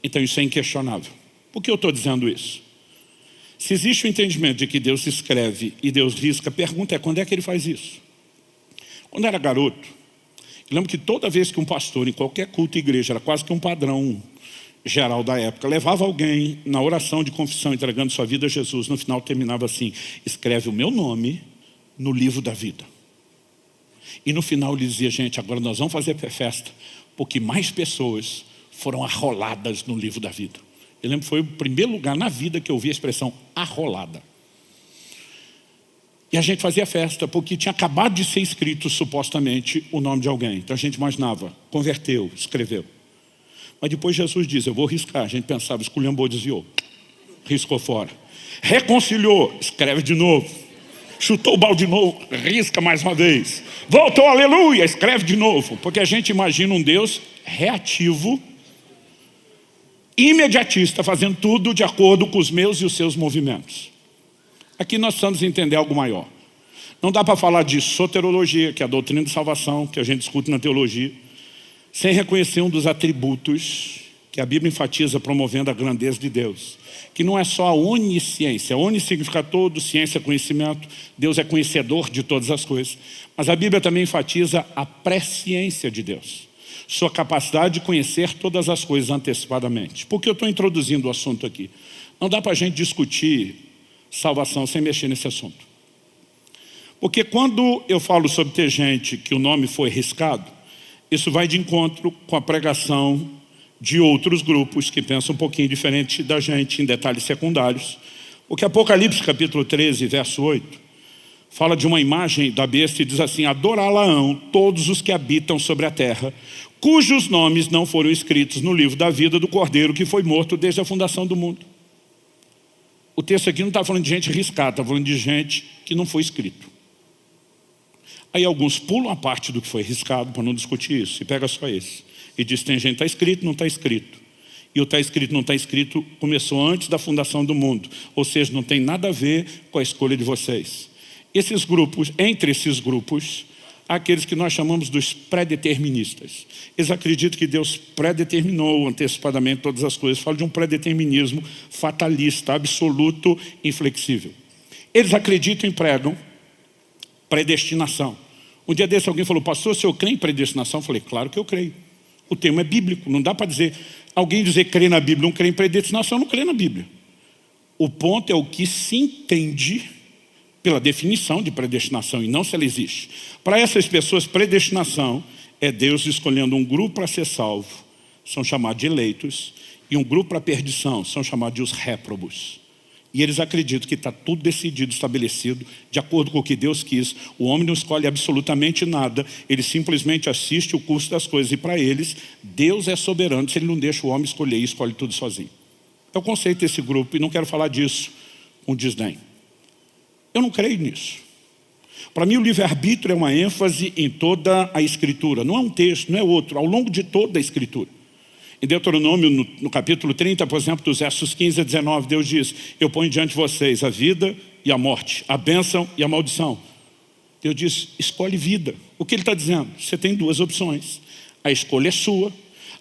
Então isso é inquestionável. Por que eu estou dizendo isso? Se existe o entendimento de que Deus escreve e Deus risca, a pergunta é quando é que ele faz isso? Quando eu era garoto, eu lembro que toda vez que um pastor, em qualquer culto e igreja, era quase que um padrão geral da época, levava alguém na oração de confissão, entregando sua vida a Jesus, no final terminava assim: escreve o meu nome no livro da vida. E no final ele dizia: gente, agora nós vamos fazer festa, porque mais pessoas foram arroladas no livro da vida. Eu lembro que foi o primeiro lugar na vida que eu ouvi a expressão arrolada. E a gente fazia festa, porque tinha acabado de ser escrito, supostamente, o nome de alguém. Então a gente imaginava, converteu, escreveu. Mas depois Jesus diz: eu vou riscar. A gente pensava, esculhambou, desviou, riscou fora. Reconciliou, escreve de novo. Chutou o balde de novo, risca mais uma vez. Voltou, aleluia, escreve de novo. Porque a gente imagina um Deus reativo, imediatista, fazendo tudo de acordo com os meus e os seus movimentos. Aqui nós precisamos entender algo maior. Não dá para falar de soterologia, que é a doutrina de salvação, que a gente discute na teologia, sem reconhecer um dos atributos que a Bíblia enfatiza promovendo a grandeza de Deus, que não é só a onisciência. Oni significa todo, ciência é conhecimento, Deus é conhecedor de todas as coisas. Mas a Bíblia também enfatiza a presciência de Deus, sua capacidade de conhecer todas as coisas antecipadamente. Por que eu estou introduzindo o assunto aqui? Não dá para a gente discutir salvação sem mexer nesse assunto. Porque quando eu falo sobre ter gente que o nome foi riscado, isso vai de encontro com a pregação de outros grupos que pensam um pouquinho diferente da gente em detalhes secundários. Porque Apocalipse capítulo 13, verso 8, fala de uma imagem da besta e diz assim: adorá-la-ão todos os que habitam sobre a terra, cujos nomes não foram escritos no livro da vida do Cordeiro que foi morto desde a fundação do mundo. O texto aqui não está falando de gente riscada, está falando de gente que não foi escrito. Aí alguns pulam a parte do que foi riscado para não discutir isso, e pega só esse. E diz: tem gente que está escrito, não está escrito. E o está escrito, não está escrito começou antes da fundação do mundo. Ou seja, não tem nada a ver com a escolha de vocês. Esses grupos, entre esses grupos, há aqueles que nós chamamos dos pré-deterministas. Eles acreditam que Deus predeterminou antecipadamente todas as coisas. Fala de um predeterminismo fatalista, absoluto, inflexível. Eles acreditam e pregam predestinação. Um dia desse alguém falou: pastor, se eu creio em predestinação? Eu falei: claro que eu creio. O termo é bíblico, não dá para dizer, alguém dizer que crê na Bíblia, não crê em predestinação, não crê na Bíblia. O ponto é o que se entende pela definição de predestinação e não se ela existe. Para essas pessoas, predestinação é Deus escolhendo um grupo para ser salvo, são chamados de eleitos, e um grupo para perdição, são chamados de os réprobos. E eles acreditam que está tudo decidido, estabelecido, de acordo com o que Deus quis. O homem não escolhe absolutamente nada, ele simplesmente assiste o curso das coisas. E para eles, Deus é soberano, se ele não deixa o homem escolher e escolhe tudo sozinho. É o conceito desse grupo, e não quero falar disso com desdém. Eu não creio nisso. Para mim o livre-arbítrio é uma ênfase em toda a Escritura. Não é um texto, não é outro, ao longo de toda a Escritura. Em Deuteronômio, no capítulo 30, por exemplo, dos versos 15 a 19, Deus diz: eu ponho diante de vocês a vida e a morte, a bênção e a maldição. Deus diz: escolhe vida. O que ele está dizendo? Você tem duas opções. A escolha é sua.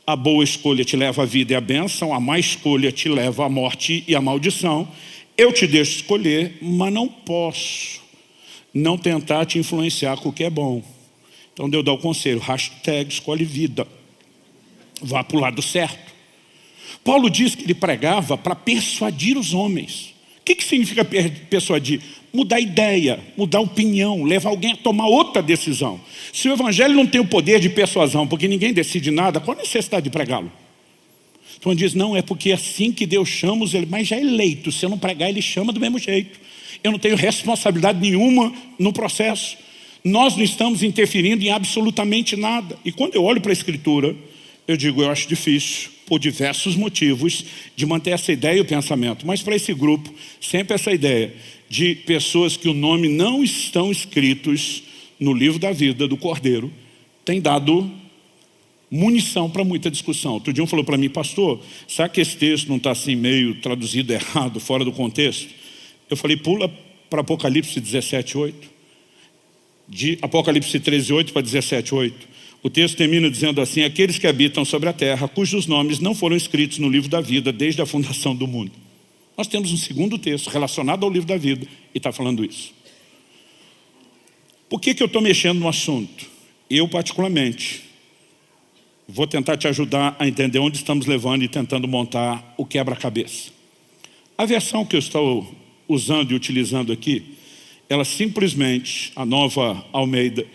A boa escolha te leva à vida e à bênção. A má escolha te leva à morte e à maldição. Eu te deixo escolher, mas não posso não tentar te influenciar com o que é bom. Então Deus dá o conselho: hashtag escolhe vida. Vá para o lado certo. Paulo diz que ele pregava para persuadir os homens. O que significa persuadir? Mudar ideia, mudar opinião, levar alguém a tomar outra decisão. Se o evangelho não tem o poder de persuasão, porque ninguém decide nada, qual a necessidade de pregá-lo? Então ele diz: não, é porque é assim que Deus chama os eleitos. Mas já é eleito, se eu não pregar, ele chama do mesmo jeito. Eu não tenho responsabilidade nenhuma no processo. Nós não estamos interferindo em absolutamente nada. E quando eu olho para a Escritura, eu digo: eu acho difícil, por diversos motivos, de manter essa ideia e o pensamento. Mas para esse grupo, sempre essa ideia de pessoas que o nome não estão escritos no livro da vida do Cordeiro, tem dado munição para muita discussão. Outro dia um falou para mim: pastor, será que esse texto não está assim meio traduzido errado, fora do contexto? Eu falei: pula para Apocalipse 17:8. De Apocalipse 13:8 para 17:8. O texto termina dizendo assim: aqueles que habitam sobre a terra, cujos nomes não foram escritos no livro da vida desde a fundação do mundo. Nós temos um segundo texto relacionado ao livro da vida e está falando isso. Por que eu estou mexendo no assunto? Eu, particularmente, vou tentar te ajudar a entender onde estamos levando e tentando montar o quebra-cabeça. A versão que eu estou usando e utilizando aqui, ela simplesmente, a Nova Almeida,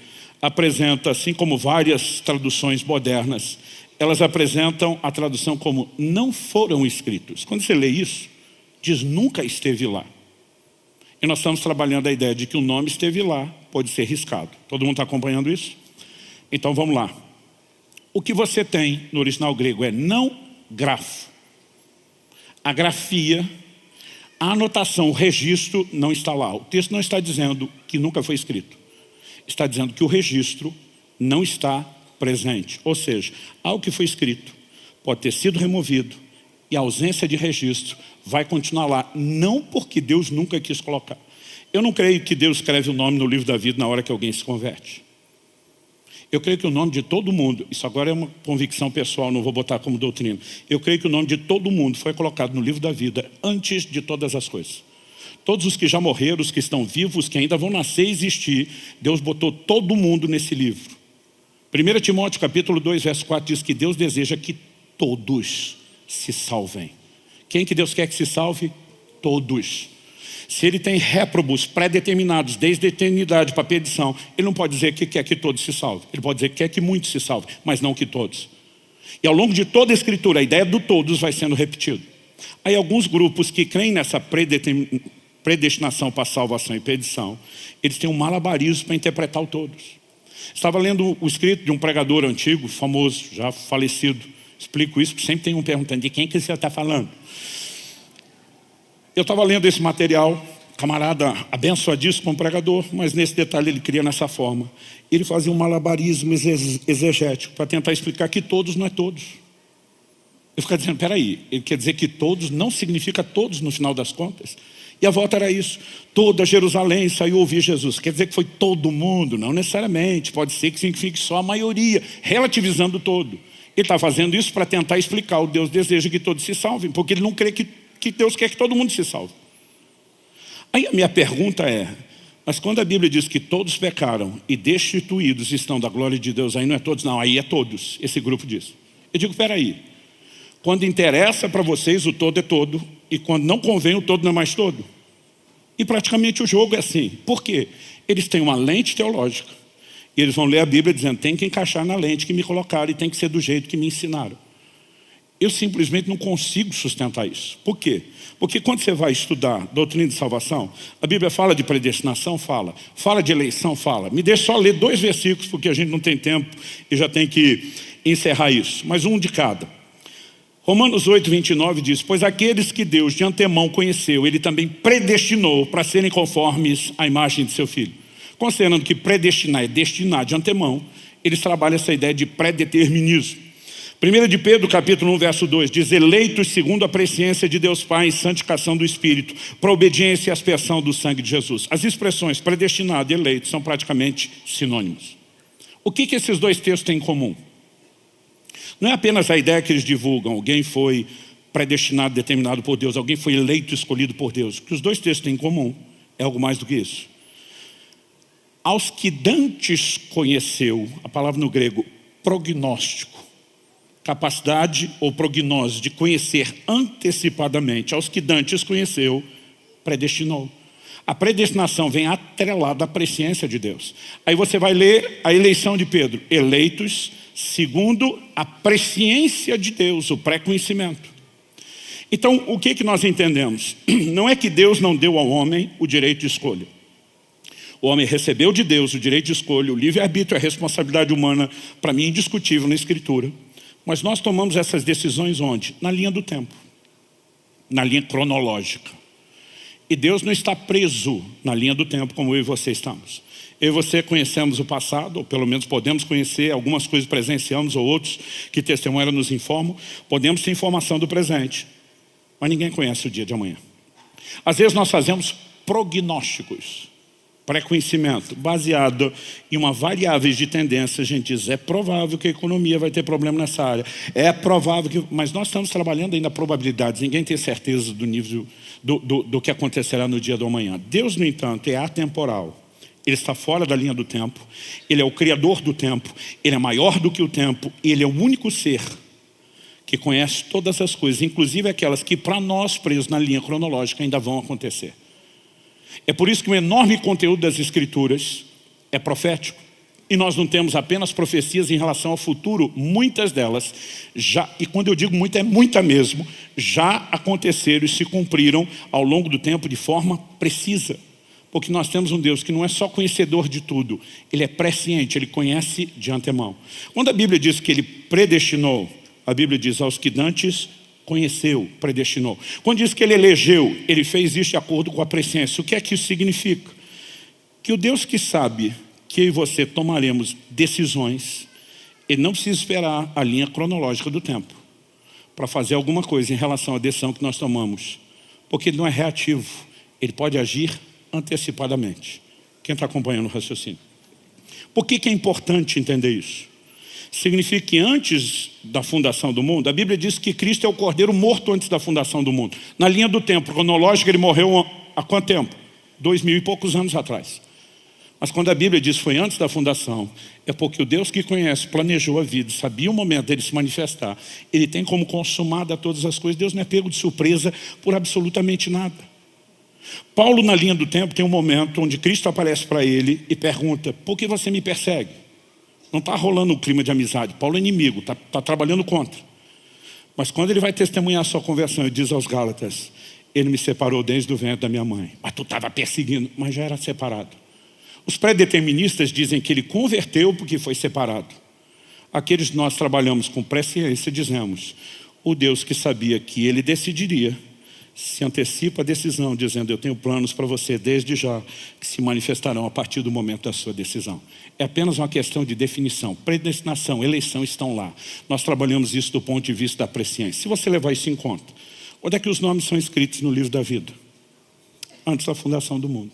apresenta, assim como várias traduções modernas, elas apresentam a tradução como não foram escritos. Quando você lê isso, diz nunca esteve lá. E nós estamos trabalhando a ideia de que o nome esteve lá, pode ser riscado. Todo mundo está acompanhando isso? Então vamos lá. O que você tem no original grego é não grafo. A grafia, a anotação, o registro não está lá. O texto não está dizendo que nunca foi escrito. Está dizendo que o registro não está presente. Ou seja, algo que foi escrito pode ter sido removido e a ausência de registro vai continuar lá. Não porque Deus nunca quis colocar. Eu não creio que Deus escreve o nome no livro da vida na hora que alguém se converte. Eu creio que o nome de todo mundo, isso agora é uma convicção pessoal, não vou botar como doutrina. Eu creio que o nome de todo mundo foi colocado no livro da vida antes de todas as coisas. Todos os que já morreram, os que estão vivos, que ainda vão nascer e existir, Deus botou todo mundo nesse livro. 1 Timóteo capítulo 2, verso 4 diz que Deus deseja que todos se salvem. Quem que Deus quer que se salve? Todos. Se ele tem réprobos pré-determinados desde a eternidade para a perdição, ele não pode dizer que quer que todos se salvem. Ele pode dizer que quer que muitos se salvem, mas não que todos. E ao longo de toda a Escritura, a ideia do todos vai sendo repetida. Aí alguns grupos que creem nessa predestinação para salvação e perdição, eles têm um malabarismo para interpretar o todos. Estava lendo o escrito de um pregador antigo, famoso, já falecido. Explico isso, porque sempre tem um perguntando de quem que você está falando. Eu estava lendo esse material, camarada abençoadíssimo como pregador, mas nesse detalhe ele cria nessa forma. Ele fazia um malabarismo exegético para tentar explicar que todos não é todos. Eu ficava dizendo, peraí, ele quer dizer que todos não significa todos no final das contas? E a volta era isso, toda Jerusalém saiu a ouvir Jesus. Quer dizer que foi todo mundo? Não necessariamente, pode ser que signifique só a maioria, relativizando todo. Ele está fazendo isso para tentar explicar o Deus deseja que todos se salvem, porque ele não crê que Deus quer que todo mundo se salve. Aí a minha pergunta é, mas quando a Bíblia diz que todos pecaram e destituídos estão da glória de Deus, aí não é todos, não, aí é todos, esse grupo diz. Eu digo, peraí, quando interessa para vocês o todo é todo, e quando não convém o todo não é mais todo. E praticamente o jogo é assim. Por quê? Eles têm uma lente teológica, e eles vão ler a Bíblia dizendo, tem que encaixar na lente que me colocaram e tem que ser do jeito que me ensinaram. Eu simplesmente não consigo sustentar isso. Por quê? Porque quando você vai estudar doutrina de salvação, a Bíblia fala de predestinação, fala de eleição, fala. Me deixa só ler 2 versículos, porque a gente não tem tempo e já tem que encerrar isso. Mas um de cada. Romanos 8, 29 diz, pois aqueles que Deus de antemão conheceu, Ele também predestinou para serem conformes à imagem de seu Filho. Considerando que predestinar é destinar de antemão, eles trabalham essa ideia de pré-determinismo. 1 de Pedro, capítulo 1, verso 2, diz, eleitos segundo a presciência de Deus Pai e santificação do Espírito, para obediência e aspersão do sangue de Jesus. As expressões predestinado e eleito são praticamente sinônimos. O que esses 2 textos têm em comum? Não é apenas a ideia que eles divulgam, alguém foi predestinado, determinado por Deus, alguém foi eleito, escolhido por Deus. O que os 2 textos têm em comum é algo mais do que isso. Aos que dantes conheceu, a palavra no grego, prognóstico, capacidade ou prognose de conhecer antecipadamente, aos que dantes conheceu, predestinou. A predestinação vem atrelada à presciência de Deus. Aí você vai ler a eleição de Pedro, eleitos segundo a presciência de Deus, o pré-conhecimento. Então, o que nós entendemos? Não é que Deus não deu ao homem o direito de escolha. O homem recebeu de Deus o direito de escolha, o livre-arbítrio é a responsabilidade humana, para mim, indiscutível na Escritura. Mas nós tomamos essas decisões onde? Na linha do tempo, na linha cronológica. E Deus não está preso na linha do tempo como eu e você estamos. Eu e você conhecemos o passado, ou pelo menos podemos conhecer, algumas coisas presenciamos, ou outros que testemunham nos informam. Podemos ter informação do presente, mas ninguém conhece o dia de amanhã. Às vezes nós fazemos prognósticos. pré-conhecimento, baseado em uma variável de tendência, a gente diz, é provável que a economia vai ter problema nessa área. É provável que... Mas nós estamos trabalhando ainda probabilidades. Ninguém tem certeza do nível do que acontecerá no dia do amanhã. Deus, no entanto, é atemporal. Ele está fora da linha do tempo. Ele é o criador do tempo. Ele é maior do que o tempo. Ele é o único ser que conhece todas as coisas, inclusive aquelas que para nós, presos na linha cronológica, ainda vão acontecer. É por isso que o enorme conteúdo das Escrituras é profético. E nós não temos apenas profecias em relação ao futuro, muitas delas já, e quando eu digo muita, é muita mesmo, já aconteceram e se cumpriram ao longo do tempo de forma precisa. Porque nós temos um Deus que não é só conhecedor de tudo, Ele é presciente, Ele conhece de antemão. Quando a Bíblia diz que Ele predestinou, a Bíblia diz aos que dantes conheceu, predestinou. Quando diz que Ele elegeu, Ele fez isso de acordo com a presciência. O que é que isso significa? Que o Deus que sabe que eu e você tomaremos decisões, Ele não precisa esperar a linha cronológica do tempo para fazer alguma coisa em relação à decisão que nós tomamos. Porque Ele não é reativo, Ele pode agir antecipadamente. Quem está acompanhando o raciocínio? Por que é importante entender isso? Significa que antes da fundação do mundo, a Bíblia diz que Cristo é o Cordeiro morto antes da fundação do mundo. Na linha do tempo cronológico, Ele morreu há quanto tempo? 2000 e poucos anos atrás. Mas quando a Bíblia diz que foi antes da fundação, é porque o Deus que conhece, planejou a vida, sabia o momento dele se manifestar. Ele tem como consumada todas as coisas. Deus não é pego de surpresa por absolutamente nada. Paulo, na linha do tempo, tem um momento onde Cristo aparece para ele e pergunta: por que você me persegue? Não está rolando um clima de amizade. Paulo é inimigo, está trabalhando contra. Mas quando ele vai testemunhar a sua conversão, ele diz aos Gálatas: Ele me separou desde o ventre da minha mãe. Mas tu estava perseguindo, mas já era separado. Os pré-deterministas dizem que ele converteu porque foi separado. Aqueles que nós trabalhamos com presciência dizemos: o Deus que sabia que ele decidiria, se antecipa a decisão, dizendo: eu tenho planos para você desde já, que se manifestarão a partir do momento da sua decisão. É apenas uma questão de definição. Predestinação, eleição estão lá. Nós trabalhamos isso do ponto de vista da presciência. Se você levar isso em conta, onde é que os nomes são escritos no livro da vida? Antes da fundação do mundo.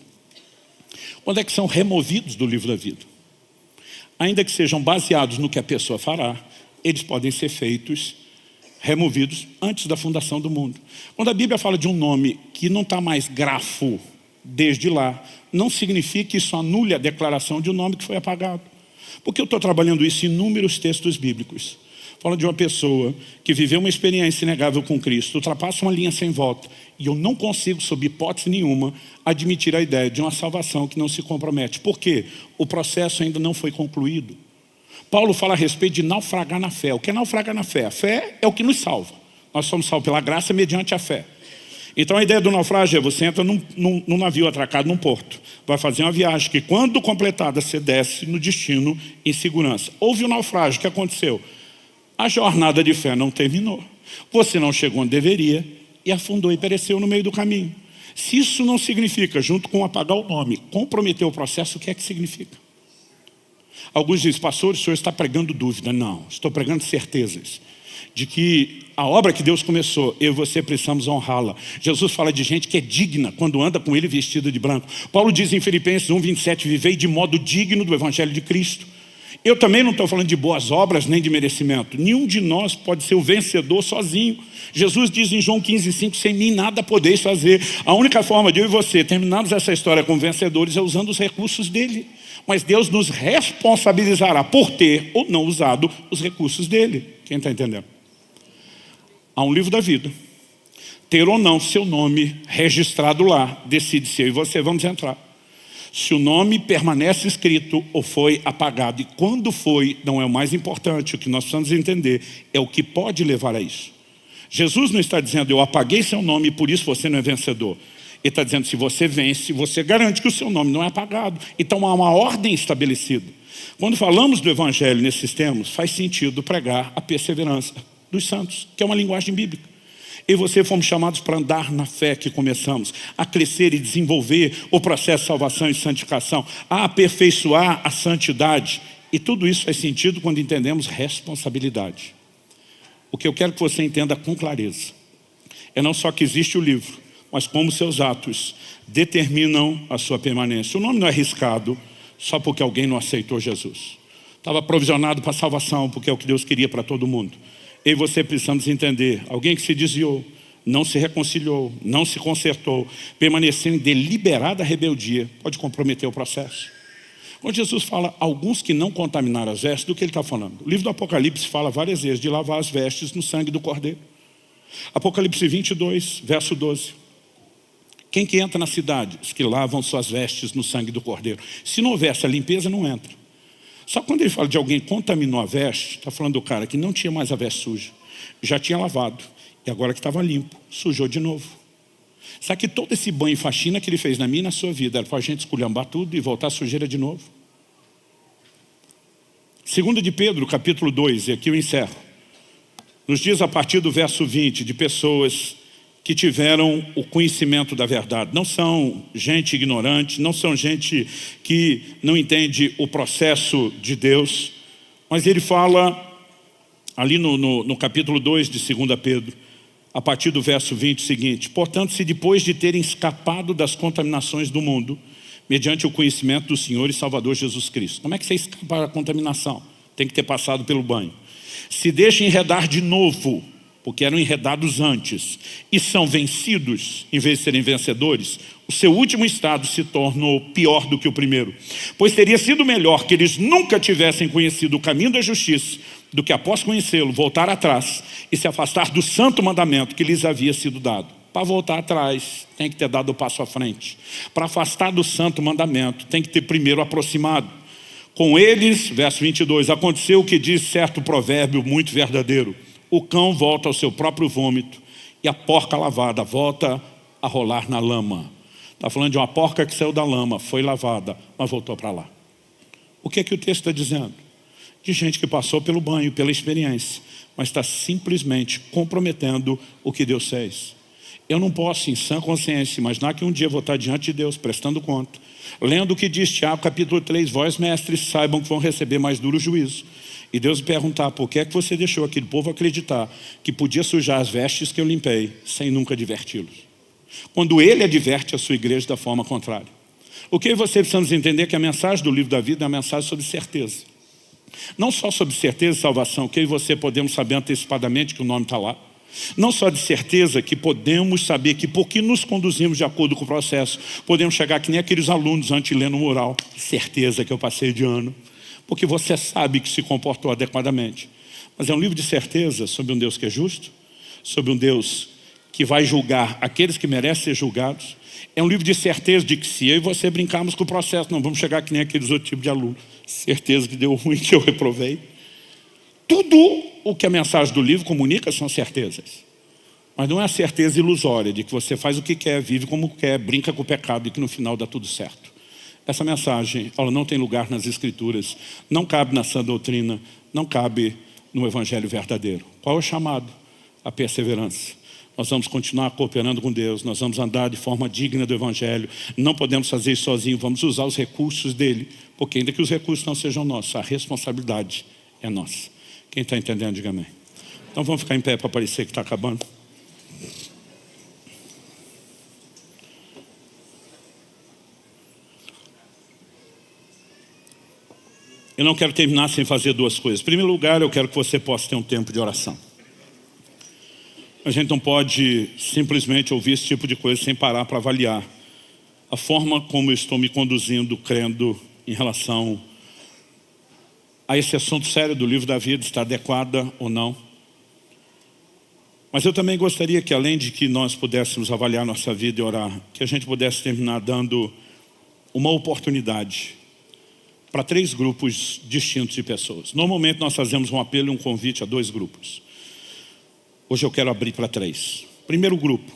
Onde é que são removidos do livro da vida? Ainda que sejam baseados no que a pessoa fará, eles podem ser feitos, removidos antes da fundação do mundo. Quando a Bíblia fala de um nome que não está mais grafo desde lá, não significa que isso anule a declaração de um nome que foi apagado. Porque eu estou trabalhando isso em inúmeros textos bíblicos. Fala de uma pessoa que viveu uma experiência inegável com Cristo, ultrapassa uma linha sem volta, e eu não consigo, sob hipótese nenhuma, admitir a ideia de uma salvação que não se compromete. Por quê? O processo ainda não foi concluído. Paulo fala a respeito de naufragar na fé. O que é naufragar na fé? A fé é o que nos salva. Nós somos salvos pela graça mediante a fé. Então a ideia do naufrágio é: você entra num navio atracado num porto, vai fazer uma viagem que, quando completada, você desce no destino em segurança. Houve um naufrágio, o que aconteceu? A jornada de fé não terminou. Você não chegou onde deveria e afundou e pereceu no meio do caminho. Se isso não significa, junto com apagar o nome, comprometer o processo, o que é que significa? Alguns dizem: pastor, o senhor está pregando dúvida. Não, estou pregando certezas de que a obra que Deus começou, eu e você precisamos honrá-la. Jesus fala de gente que é digna quando anda com ele vestida de branco. Paulo diz em Filipenses 1:27, vivei de modo digno do Evangelho de Cristo. Eu também não estou falando de boas obras nem de merecimento. Nenhum de nós pode ser o vencedor sozinho. Jesus diz em João 15:5, sem mim nada podeis fazer. A única forma de eu e você terminarmos essa história como vencedores é usando os recursos dele. Mas Deus nos responsabilizará por ter ou não usado os recursos dele. Quem está entendendo? Há um livro da vida. Ter ou não seu nome registrado lá, decide se eu e você vamos entrar. Se o nome permanece escrito ou foi apagado. E quando foi, não é o mais importante. O que nós precisamos entender é o que pode levar a isso. Jesus não está dizendo: eu apaguei seu nome e por isso você não é vencedor. Ele está dizendo: se você vence, você garante que o seu nome não é apagado. Então há uma ordem estabelecida. Quando falamos do Evangelho nesses termos, faz sentido pregar a perseverança dos santos, que é uma linguagem bíblica. Eu e você fomos chamados para andar na fé que começamos, a crescer e desenvolver o processo de salvação e santificação, a aperfeiçoar a santidade. E tudo isso faz sentido quando entendemos responsabilidade. O que eu quero que você entenda com clareza é não só que existe o livro, mas como seus atos determinam a sua permanência. O nome não é arriscado só porque alguém não aceitou Jesus. Estava provisionado para a salvação, porque é o que Deus queria para todo mundo. Eu e você precisamos entender, alguém que se desviou, não se reconciliou, não se consertou, permaneceu em deliberada rebeldia, pode comprometer o processo. Quando Jesus fala alguns que não contaminaram as vestes, do que ele está falando? O livro do Apocalipse fala várias vezes de lavar as vestes no sangue do Cordeiro. Apocalipse 22, verso 12. Quem que entra na cidade? Os que lavam suas vestes no sangue do Cordeiro. Se não houver essa limpeza, não entra. Só quando ele fala de alguém que contaminou a veste, está falando do cara que não tinha mais a veste suja, já tinha lavado, e agora que estava limpo, sujou de novo. Sabe que todo esse banho e faxina que ele fez na minha e na sua vida era para a gente esculhambar tudo e voltar a sujeira de novo? 2 de Pedro, capítulo 2, e aqui eu encerro. Nos dias a partir do verso 20, de pessoas que tiveram o conhecimento da verdade. Não são gente ignorante, não são gente que não entende o processo de Deus, mas ele fala ali no capítulo 2 de 2 Pedro, a partir do verso 20, o seguinte: portanto, se depois de terem escapado das contaminações do mundo, mediante o conhecimento do Senhor e Salvador Jesus Cristo. Como é que você escapa da contaminação? Tem que ter passado pelo banho. Se deixam enredar de novo, porque eram enredados antes, e são vencidos, em vez de serem vencedores, o seu último estado se tornou pior do que o primeiro. Pois teria sido melhor que eles nunca tivessem conhecido o caminho da justiça, do que após conhecê-lo, voltar atrás e se afastar do santo mandamento que lhes havia sido dado. Para voltar atrás, tem que ter dado o passo à frente. Para afastar do santo mandamento, tem que ter primeiro aproximado. Com eles, verso 22, aconteceu o que diz certo provérbio muito verdadeiro: o cão volta ao seu próprio vômito e a porca lavada volta a rolar na lama. Está falando de uma porca que saiu da lama, foi lavada, mas voltou para lá. O que é que o texto está dizendo? De gente que passou pelo banho, pela experiência, mas está simplesmente comprometendo o que Deus fez. Eu não posso, em sã consciência, imaginar que um dia vou estar diante de Deus, prestando conta, lendo o que diz Tiago, capítulo 3, vós mestres, saibam que vão receber mais duro juízo. E Deus me perguntar, por que é que você deixou aquele povo acreditar que podia sujar as vestes que eu limpei, sem nunca adverti-los? Quando Ele adverte a sua igreja da forma contrária. O que você precisamos entender é que a mensagem do livro da vida é uma mensagem sobre certeza. Não só sobre certeza e salvação, que eu e você podemos saber antecipadamente que o nome está lá. Não só de certeza que podemos saber que porque nos conduzimos de acordo com o processo, podemos chegar que nem aqueles alunos antes de ler no mural. Certeza que eu passei de ano. Porque você sabe que se comportou adequadamente. Mas é um livro de certeza sobre um Deus que é justo, sobre um Deus que vai julgar aqueles que merecem ser julgados. É um livro de certeza de que se eu e você brincarmos com o processo, não vamos chegar que nem aqueles outros tipos de alunos. Certeza que deu ruim, que eu reprovei. Tudo o que a mensagem do livro comunica são certezas. Mas não é a certeza ilusória de que você faz o que quer, vive como quer, brinca com o pecado e que no final dá tudo certo. Essa mensagem, ela não tem lugar nas Escrituras, não cabe na sã doutrina, não cabe no Evangelho verdadeiro. Qual é o chamado? A perseverança. Nós vamos continuar cooperando com Deus, nós vamos andar de forma digna do Evangelho, não podemos fazer isso sozinhos, vamos usar os recursos dele, porque ainda que os recursos não sejam nossos, a responsabilidade é nossa. Quem está entendendo, diga amém. Então vamos ficar em pé para parecer que está acabando. Eu não quero terminar sem fazer duas coisas. Em primeiro lugar, eu quero que você possa ter um tempo de oração. A gente não pode simplesmente ouvir esse tipo de coisa sem parar para avaliar a forma como eu estou me conduzindo, crendo em relação a esse assunto sério do livro da vida, está adequada ou não. Mas eu também gostaria que, além de que nós pudéssemos avaliar nossa vida e orar, que a gente pudesse terminar dando uma oportunidade para 3 grupos distintos de pessoas. Normalmente nós fazemos um apelo e um convite a 2 grupos. Hoje eu quero abrir para 3. Primeiro grupo,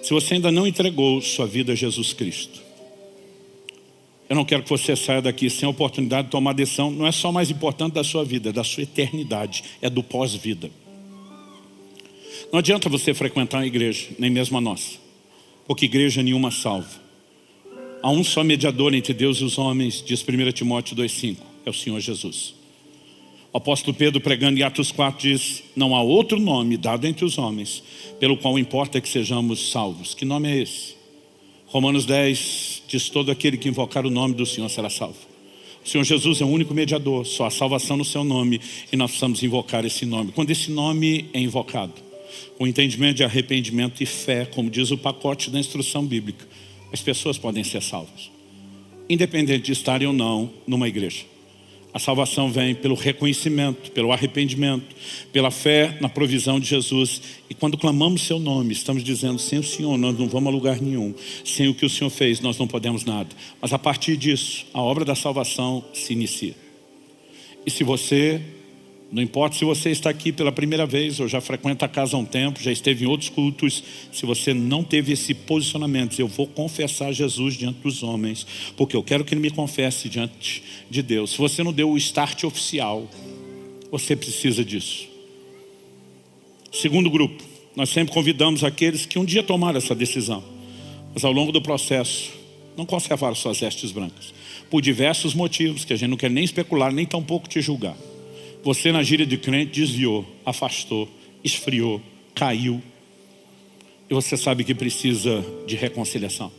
se você ainda não entregou sua vida a Jesus Cristo, eu não quero que você saia daqui sem a oportunidade de tomar decisão. Não é só mais importante da sua vida, é da sua eternidade, é do pós-vida. Não adianta você frequentar a igreja, nem mesmo a nossa, porque igreja nenhuma salva. Há um só mediador entre Deus e os homens, diz 1 Timóteo 2,5, é o Senhor Jesus. O apóstolo Pedro, pregando em Atos 4, diz: não há outro nome dado entre os homens pelo qual importa que sejamos salvos. Que nome é esse? Romanos 10 diz: todo aquele que invocar o nome do Senhor será salvo. O Senhor Jesus é o único mediador, só há salvação no seu nome, e nós precisamos invocar esse nome. Quando esse nome é invocado, com entendimento de arrependimento e fé, como diz o pacote da instrução bíblica, as pessoas podem ser salvas, independente de estarem ou não numa igreja. A salvação vem pelo reconhecimento, pelo arrependimento, pela fé na provisão de Jesus. E quando clamamos seu nome, estamos dizendo: sem o Senhor nós não vamos a lugar nenhum. Sem o que o Senhor fez, nós não podemos nada. Mas a partir disso, a obra da salvação se inicia. E se você, não importa se você está aqui pela primeira vez, ou já frequenta a casa há um tempo, já esteve em outros cultos, se você não teve esse posicionamento: eu vou confessar Jesus diante dos homens, porque eu quero que Ele me confesse diante de Deus. Se você não deu o start oficial, você precisa disso. Segundo grupo, nós sempre convidamos aqueles que um dia tomaram essa decisão, mas ao longo do processo não conservaram suas vestes brancas, por diversos motivos que a gente não quer nem especular, nem tampouco te julgar. Você, na gíria de crente, desviou, afastou, esfriou, caiu, e você sabe que precisa de reconciliação.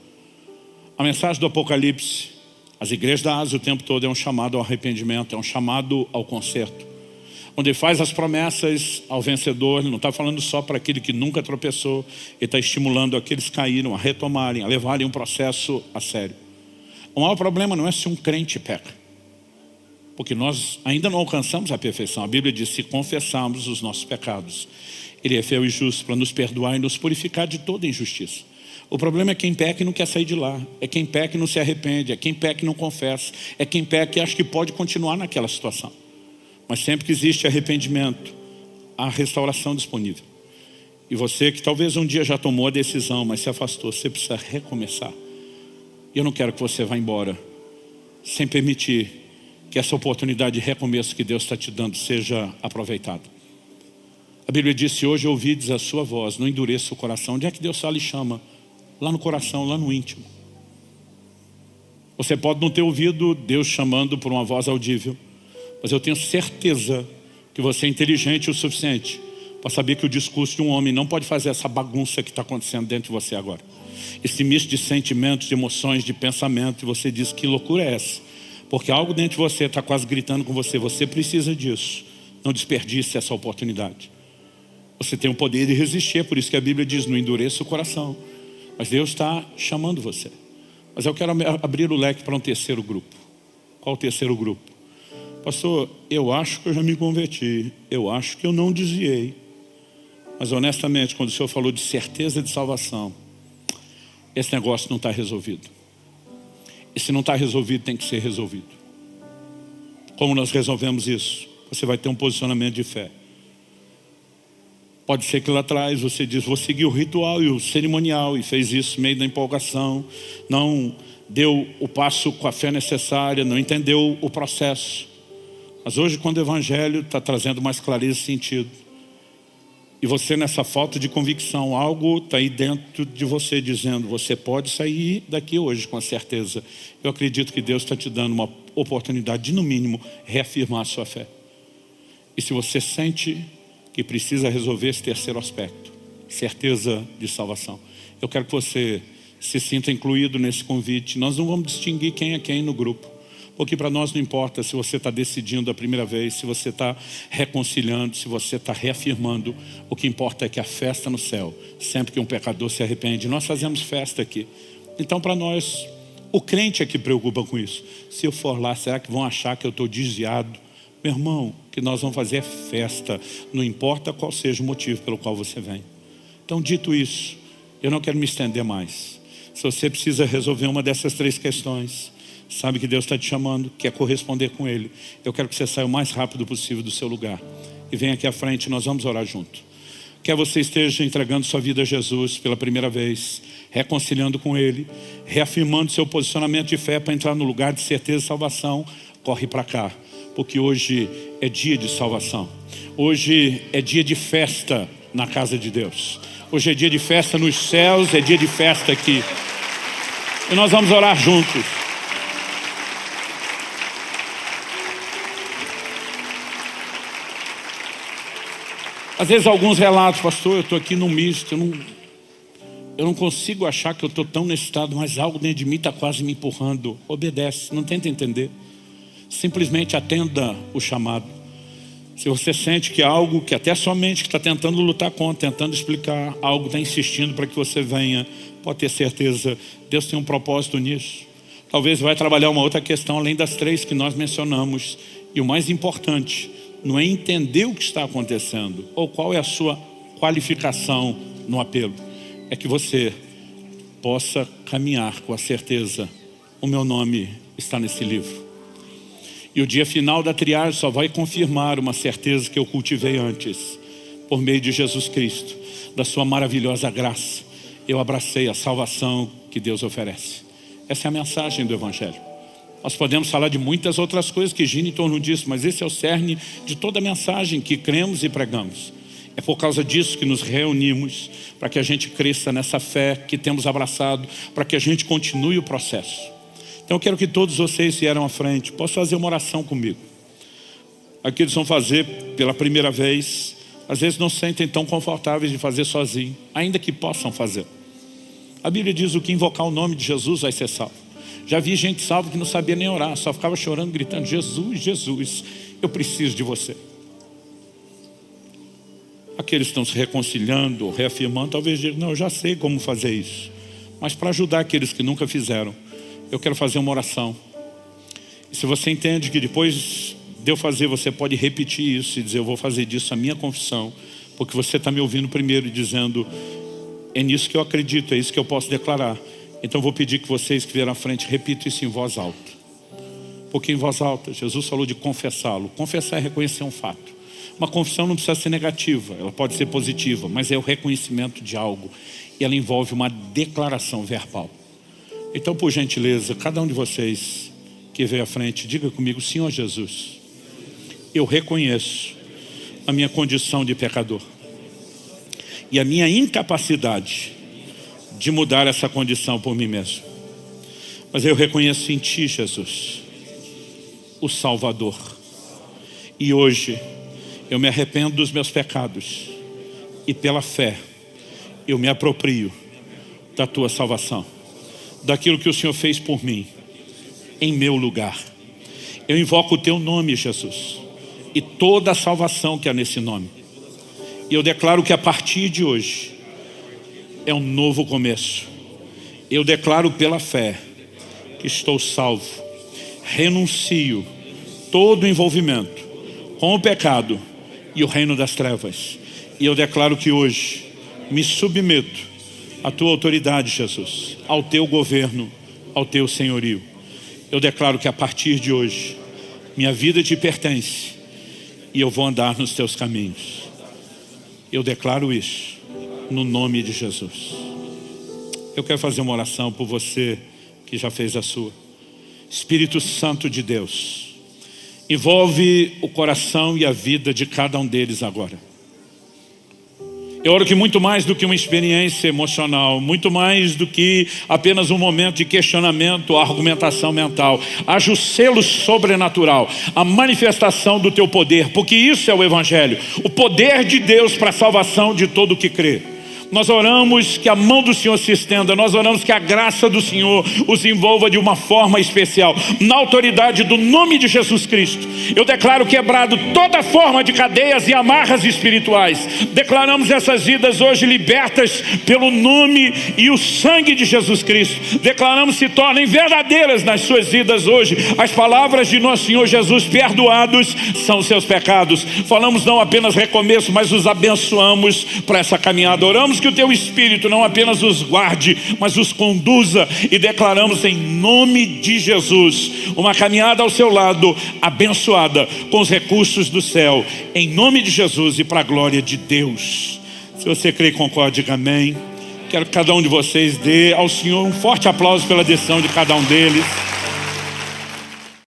A mensagem do Apocalipse, as igrejas da Ásia o tempo todo, é um chamado ao arrependimento, é um chamado ao conserto, onde Ele faz as promessas ao vencedor. Ele não está falando só para aquele que nunca tropeçou, Ele está estimulando aqueles que caíram a retomarem, a levarem um processo a sério. O maior problema não é se um crente peca, porque nós ainda não alcançamos a perfeição. A Bíblia diz: se confessarmos os nossos pecados, Ele é fiel e justo para nos perdoar e nos purificar de toda injustiça. O problema é quem peca e não quer sair de lá. É quem peca e não se arrepende. É quem peca e não confessa. É quem peca e acha que pode continuar naquela situação. Mas sempre que existe arrependimento, há restauração disponível. E você que talvez um dia já tomou a decisão, mas se afastou, você precisa recomeçar. E eu não quero que você vá embora sem permitir que essa oportunidade de recomeço que Deus está te dando seja aproveitada. A Bíblia diz: se hoje ouvides a sua voz, não endureça o coração. Onde é que Deus lhe chama? Lá no coração, lá no íntimo. Você pode não ter ouvido Deus chamando por uma voz audível, mas eu tenho certeza que você é inteligente o suficiente para saber que o discurso de um homem não pode fazer essa bagunça que está acontecendo dentro de você agora. Esse misto de sentimentos, de emoções, de pensamento, e você diz: que loucura é essa? Porque algo dentro de você está quase gritando com você: você precisa disso. Não desperdice essa oportunidade. Você tem o poder de resistir, por isso que a Bíblia diz: não endureça o coração. Mas Deus está chamando você. Mas eu quero abrir o leque para um terceiro grupo. Qual o terceiro grupo? Pastor, eu acho que eu já me converti. Eu acho que eu não desviei. Mas honestamente, quando o Senhor falou de certeza de salvação, esse negócio não está resolvido. E se não está resolvido, tem que ser resolvido. Como nós resolvemos isso? Você vai ter um posicionamento de fé. Pode ser que lá atrás você diz: vou seguir o ritual e o cerimonial, e fez isso meio da empolgação, não deu o passo com a fé necessária, não entendeu o processo. Mas hoje, quando o Evangelho está trazendo mais clareza e sentido, e você, nessa falta de convicção, algo está aí dentro de você dizendo: você pode sair daqui hoje com a certeza. Eu acredito que Deus está te dando uma oportunidade de, no mínimo, reafirmar a sua fé. E se você sente que precisa resolver esse terceiro aspecto, certeza de salvação, eu quero que você se sinta incluído nesse convite. Nós não vamos distinguir quem é quem no grupo, porque para nós não importa se você está decidindo a primeira vez, se você está reconciliando, se você está reafirmando. O que importa é que a festa no céu, sempre que um pecador se arrepende, nós fazemos festa aqui. Então, para nós, o crente é que preocupa com isso. Se eu for lá, será que vão achar que eu estou desviado? Meu irmão, o que nós vamos fazer é festa, não importa qual seja o motivo pelo qual você vem. Então, dito isso, eu não quero me estender mais. Se você precisa resolver uma dessas três questões, sabe que Deus está te chamando, quer corresponder com Ele, eu quero que você saia o mais rápido possível do seu lugar e venha aqui à frente, nós vamos orar junto. Quer você esteja entregando sua vida a Jesus pela primeira vez, reconciliando com Ele, reafirmando seu posicionamento de fé para entrar no lugar de certeza e salvação, corre para cá, porque hoje é dia de salvação. Hoje é dia de festa na casa de Deus. Hoje é dia de festa nos céus, é dia de festa aqui. E nós vamos orar juntos. Às vezes alguns relatos, pastor, eu estou aqui num misto, eu não consigo achar que eu estou tão nesse estado, mas algo dentro de mim está quase me empurrando. Obedece, não tenta entender. Simplesmente atenda o chamado. Se você sente que algo que até sua mente que está tentando lutar contra, tentando explicar, algo está insistindo para que você venha, pode ter certeza, Deus tem um propósito nisso. Talvez vai trabalhar uma outra questão além das 3 que nós mencionamos. E o mais importante não é entender o que está acontecendo ou qual é a sua qualificação no apelo. É que você possa caminhar com a certeza: o meu nome está nesse livro. E o dia final da triagem só vai confirmar uma certeza que eu cultivei antes. Por meio de Jesus Cristo, da sua maravilhosa graça, eu abracei a salvação que Deus oferece. Essa é a mensagem do Evangelho. Nós podemos falar de muitas outras coisas que giram em torno disso, mas esse é o cerne de toda a mensagem que cremos e pregamos. É por causa disso que nos reunimos, para que a gente cresça nessa fé que temos abraçado, para que a gente continue o processo. Então eu quero que todos vocês vieram à frente. Posso fazer uma oração comigo? Aqui eles vão fazer pela primeira vez. Às vezes não se sentem tão confortáveis de fazer sozinho, ainda que possam fazer. A Bíblia diz: o que invocar o nome de Jesus vai ser salvo. Já vi gente salva que não sabia nem orar, só ficava chorando, gritando: Jesus, Jesus, eu preciso de você. Aqueles que estão se reconciliando, reafirmando, talvez digam: não, eu já sei como fazer isso. Mas para ajudar aqueles que nunca fizeram, eu quero fazer uma oração. E se você entende que depois de eu fazer, você pode repetir isso e dizer: eu vou fazer disso a minha confissão, porque você está me ouvindo primeiro e dizendo: é nisso que eu acredito, é isso que eu posso declarar. Então eu vou pedir que vocês que vieram à frente repitam isso em voz alta. Porque em voz alta, Jesus falou de confessá-lo. Confessar é reconhecer um fato. Uma confissão não precisa ser negativa, ela pode ser positiva, mas é o reconhecimento de algo. E ela envolve uma declaração verbal. Então, por gentileza, cada um de vocês que veio à frente, diga comigo: Senhor Jesus, eu reconheço a minha condição de pecador e a minha incapacidade de mudar essa condição por mim mesmo. Mas eu reconheço em Ti, Jesus, o Salvador. E hoje eu me arrependo dos meus pecados e pela fé eu me aproprio da Tua salvação, daquilo que o Senhor fez por mim, em meu lugar. Eu invoco o Teu nome, Jesus, e toda a salvação que há nesse nome. E eu declaro que a partir de hoje é um novo começo. Eu declaro pela fé que estou salvo. Renuncio todo o envolvimento com o pecado e o reino das trevas. E eu declaro que hoje me submeto à Tua autoridade, Jesus, ao Teu governo, ao Teu senhorio. Eu declaro que a partir de hoje minha vida Te pertence e eu vou andar nos Teus caminhos. Eu declaro isso no nome de Jesus. Eu quero fazer uma oração por você que já fez a sua. Espírito Santo de Deus, envolve o coração e a vida de cada um deles agora. Eu oro que muito mais do que uma experiência emocional, muito mais do que apenas um momento de questionamento, argumentação mental, haja o selo sobrenatural, a manifestação do Teu poder, porque isso é o Evangelho, o poder de Deus para a salvação de todo o que crê. Nós oramos que a mão do Senhor se estenda, nós oramos que a graça do Senhor os envolva de uma forma especial, na autoridade do nome de Jesus Cristo. Eu declaro quebrado toda forma de cadeias e amarras espirituais. Declaramos essas vidas hoje libertas pelo nome e o sangue de Jesus Cristo. Declaramos se tornem verdadeiras nas suas vidas hoje as palavras de nosso Senhor Jesus: perdoados são os seus pecados. Falamos não apenas recomeço, mas os abençoamos para essa caminhada. Oramos que o Teu Espírito não apenas os guarde, mas os conduza, e declaramos em nome de Jesus uma caminhada ao seu lado abençoada com os recursos do céu, em nome de Jesus e para a glória de Deus. Se você crê e concorda, diga amém. Quero que cada um de vocês dê ao Senhor um forte aplauso pela decisão de cada um deles.